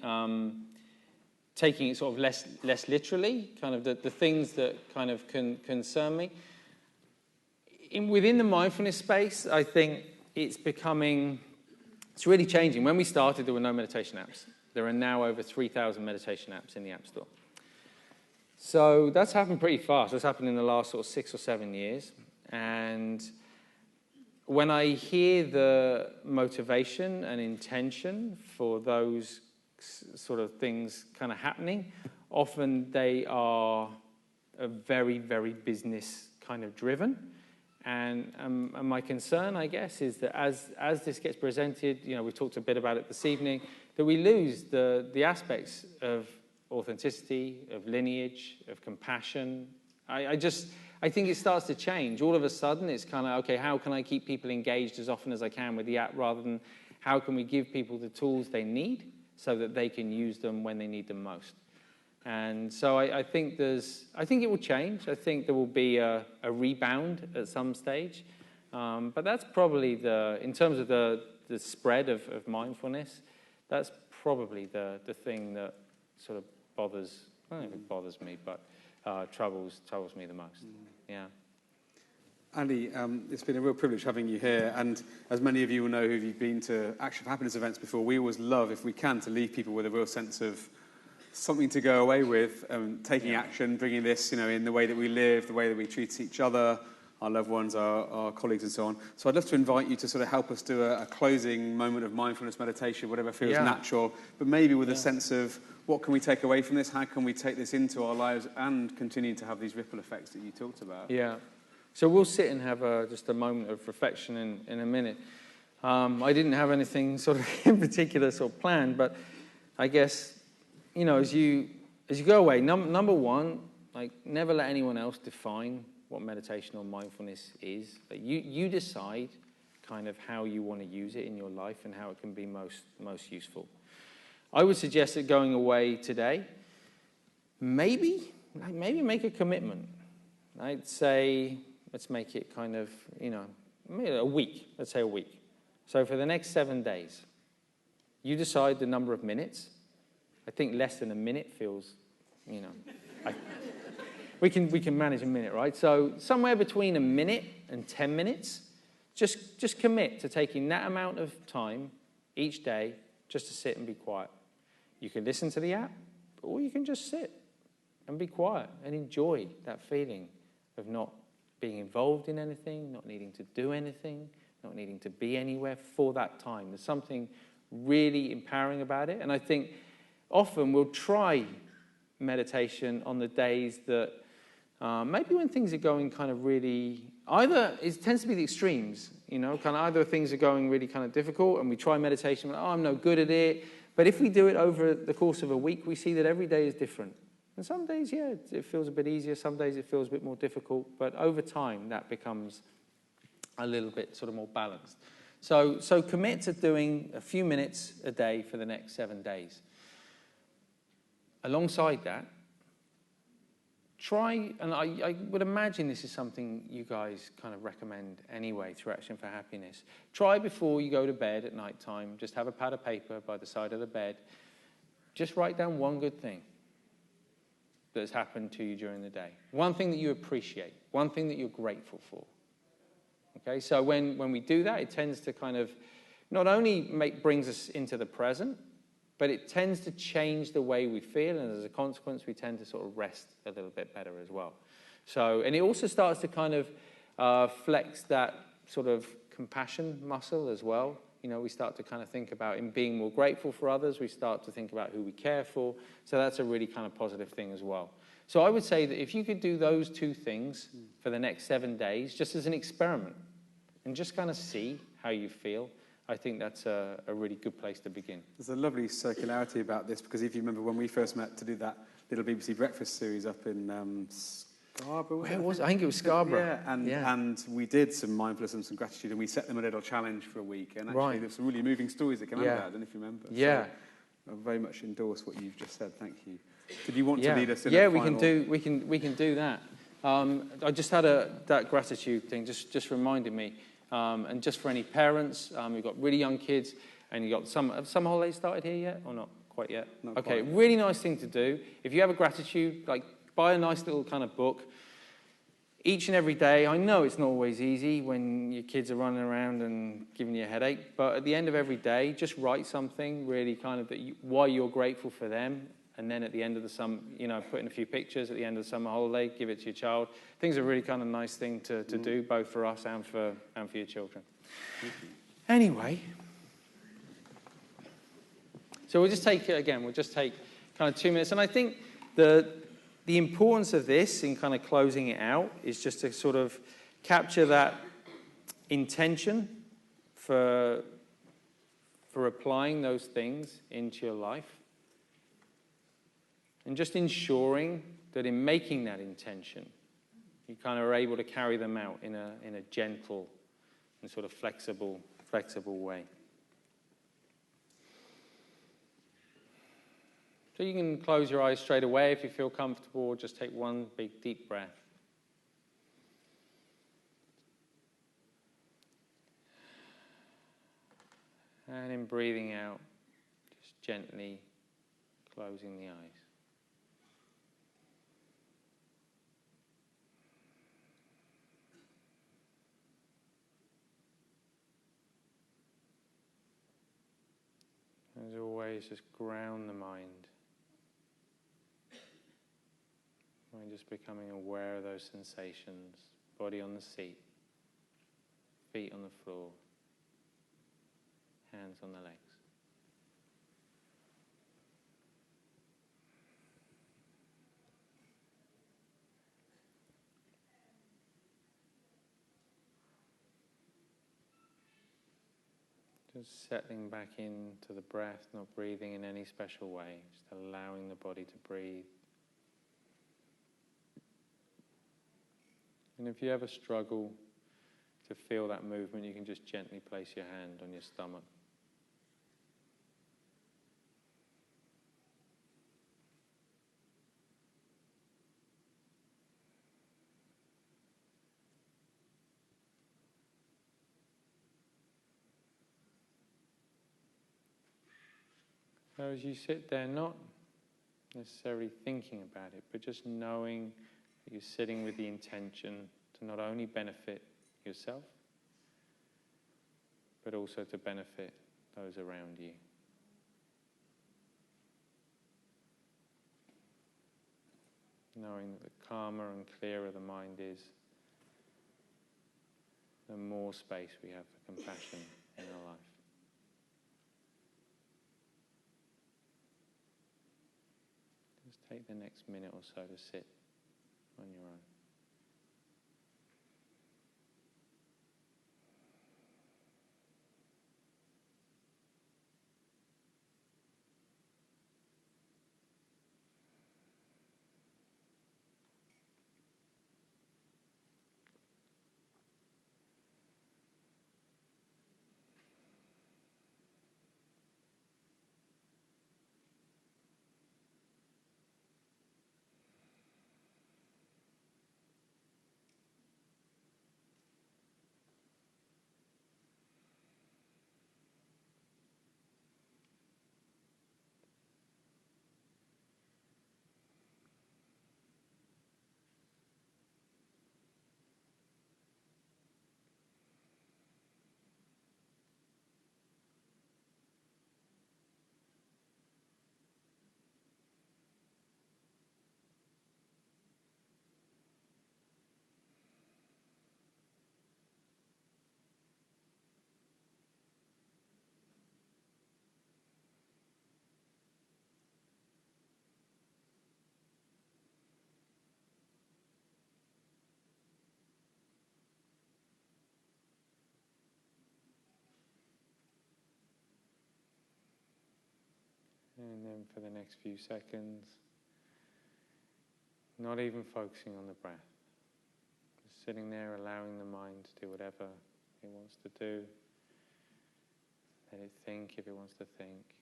taking it sort of less literally, kind of the things that kind of can concern me. Within the mindfulness space, I think it's really changing. When we started, there were no meditation apps. There are now over 3,000 meditation apps in the App Store. So that's happened pretty fast. That's happened in the last sort of 6 or 7 years. And when I hear the motivation and intention for those sort of things kind of happening, often they are very, very business kind of driven. And my concern, I guess, is that as this gets presented, we talked a bit about it this evening, that we lose the aspects of authenticity, of lineage, of compassion. I think it starts to change. All of a sudden, it's kind of, okay, how can I keep people engaged as often as I can with the app, rather than how can we give people the tools they need so that they can use them when they need them most. And so I think it will change. I think there will be a rebound at some stage. But that's probably in terms of the spread of mindfulness, that's probably the thing that sort of bothers, I don't know if it bothers me, but troubles me the most. Yeah. Andy, it's been a real privilege having you here, and as many of you will know who've been to Action for Happiness events before, we always love, if we can, to leave people with a real sense of something to go away with, taking action, bringing this, in the way that we live, the way that we treat each other, our loved ones, our colleagues, and so on. So I'd love to invite you to sort of help us do a closing moment of mindfulness meditation, whatever feels natural, but maybe with a sense of what can we take away from this, how can we take this into our lives and continue to have these ripple effects that you talked about. Yeah. So we'll sit and have just a moment of reflection in a minute. I didn't have anything sort of in particular sort of planned, but I guess, as you go away, number one, never let anyone else define what meditation or mindfulness is. You decide kind of how you want to use it in your life and how it can be most useful. I would suggest that going away today, maybe make a commitment. I'd say, let's make it kind of, a week. Let's say a week. So for the next 7 days, you decide the number of minutes. I think less than a minute feels, we can manage a minute, right? So somewhere between a minute and 10 minutes, just commit to taking that amount of time each day just to sit and be quiet. You can listen to the app, or you can just sit and be quiet and enjoy that feeling of not being involved in anything, not needing to do anything, not needing to be anywhere for that time. There's something really empowering about it. And I think often we'll try meditation on the days that maybe when things are going kind of really, it tends to be the extremes, kind of either things are going really kind of difficult and we try meditation, I'm no good at it. But if we do it over the course of a week, we see that every day is different. And some days, it feels a bit easier. Some days it feels a bit more difficult. But over time, that becomes a little bit sort of more balanced. So commit to doing a few minutes a day for the next 7 days. Alongside that, try, and I would imagine this is something you guys kind of recommend anyway through Action for Happiness. Try before you go to bed at night time, just have a pad of paper by the side of the bed. Just write down one good thing that has happened to you during the day. One thing that you appreciate. One thing that you're grateful for. Okay, so when we do that, it tends to kind of not only brings us into the present, but it tends to change the way we feel, and as a consequence, we tend to sort of rest a little bit better as well. So, and it also starts to kind of flex that sort of compassion muscle as well. We start to kind of think about in being more grateful for others, we start to think about who we care for. So that's a really kind of positive thing as well. So I would say that if you could do those two things for the next 7 days, just as an experiment, and just kind of see how you feel, I think that's a really good place to begin. There's a lovely circularity about this, because if you remember when we first met to do that little BBC Breakfast series up in Scarborough. Where was it? I think it was Scarborough. And we did some mindfulness and some gratitude, and we set them a little challenge for a week. And actually, there's some really moving stories that came out of that. I don't know if you remember. Yeah. So I very much endorse what you've just said. Thank you. Did you want to lead us in? We can do that. I just had that gratitude thing just reminded me. And just for any parents, we've got really young kids, and you got some holidays started here yet or not quite yet? Not okay, quite. Really nice thing to do. If you have a gratitude, buy a nice little kind of book. Each and every day, I know it's not always easy when your kids are running around and giving you a headache, but at the end of every day, just write something really kind of why you're grateful for them. And then at the end of the summer, put in a few pictures at the end of the summer holiday, give it to your child. I think it's a really kind of nice thing to do, both for us and for your children. Anyway, so we'll just take kind of 2 minutes. And I think The importance of this in kind of closing it out is just to sort of capture that intention for applying those things into your life, and just ensuring that in making that intention, you kind of are able to carry them out in a gentle and sort of flexible way. So you can close your eyes straight away if you feel comfortable, or just take one big deep breath. And in breathing out, just gently closing the eyes. As always, just ground the mind. And just becoming aware of those sensations. Body on the seat, feet on the floor, hands on the legs. Just settling back into the breath, not breathing in any special way, just allowing the body to breathe. And if you ever struggle to feel that movement, you can just gently place your hand on your stomach. So as you sit there, not necessarily thinking about it, but just knowing that you're sitting with the intention to not only benefit yourself, but also to benefit those around you. Knowing that the calmer and clearer the mind is, the more space we have for compassion in our life. Just take the next minute or so to sit on your own. And then for the next few seconds, not even focusing on the breath. Just sitting there, allowing the mind to do whatever it wants to do. Let it think if it wants to think.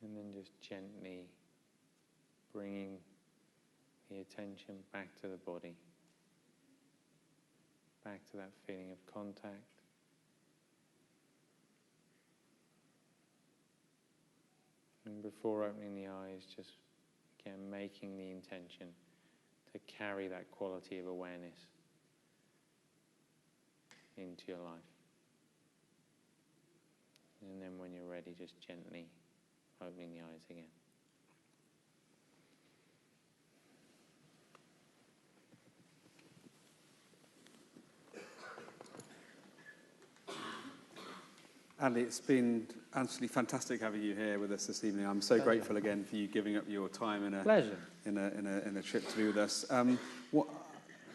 And then just gently bringing the attention back to the body, back to that feeling of contact. And before opening the eyes, just again making the intention to carry that quality of awareness into your life. And then when you're ready, just gently opening the eyes again. Andy, it's been absolutely fantastic having you here with us this evening. I'm so grateful again for you giving up your time in a trip to be with us.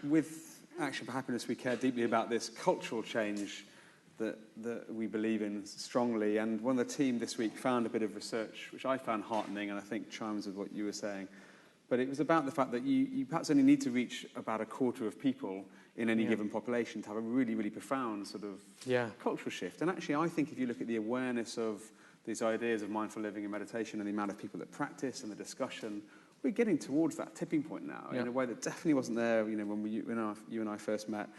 With Action for Happiness, we care deeply about this cultural change that we believe in strongly. And one of the team this week found a bit of research, which I found heartening, and I think chimes with what you were saying. But it was about the fact that you perhaps only need to reach about a quarter of people in any given population to have a really, really profound sort of cultural shift. And actually, I think if you look at the awareness of these ideas of mindful living and meditation and the amount of people that practice and the discussion, we're getting towards that tipping point now in a way that definitely wasn't there, when you and I first met.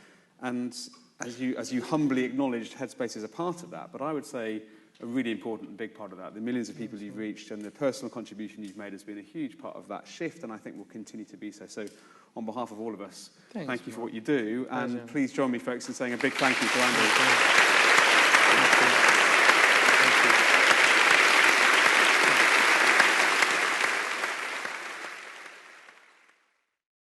And as you humbly acknowledged, Headspace is a part of that. But I would say a really important and big part of that. The millions of people you've reached and the personal contribution you've made has been a huge part of that shift, and I think will continue to be so. So on behalf of all of us, thank you for what you do. And please join me, folks, in saying a big thank you to Andy.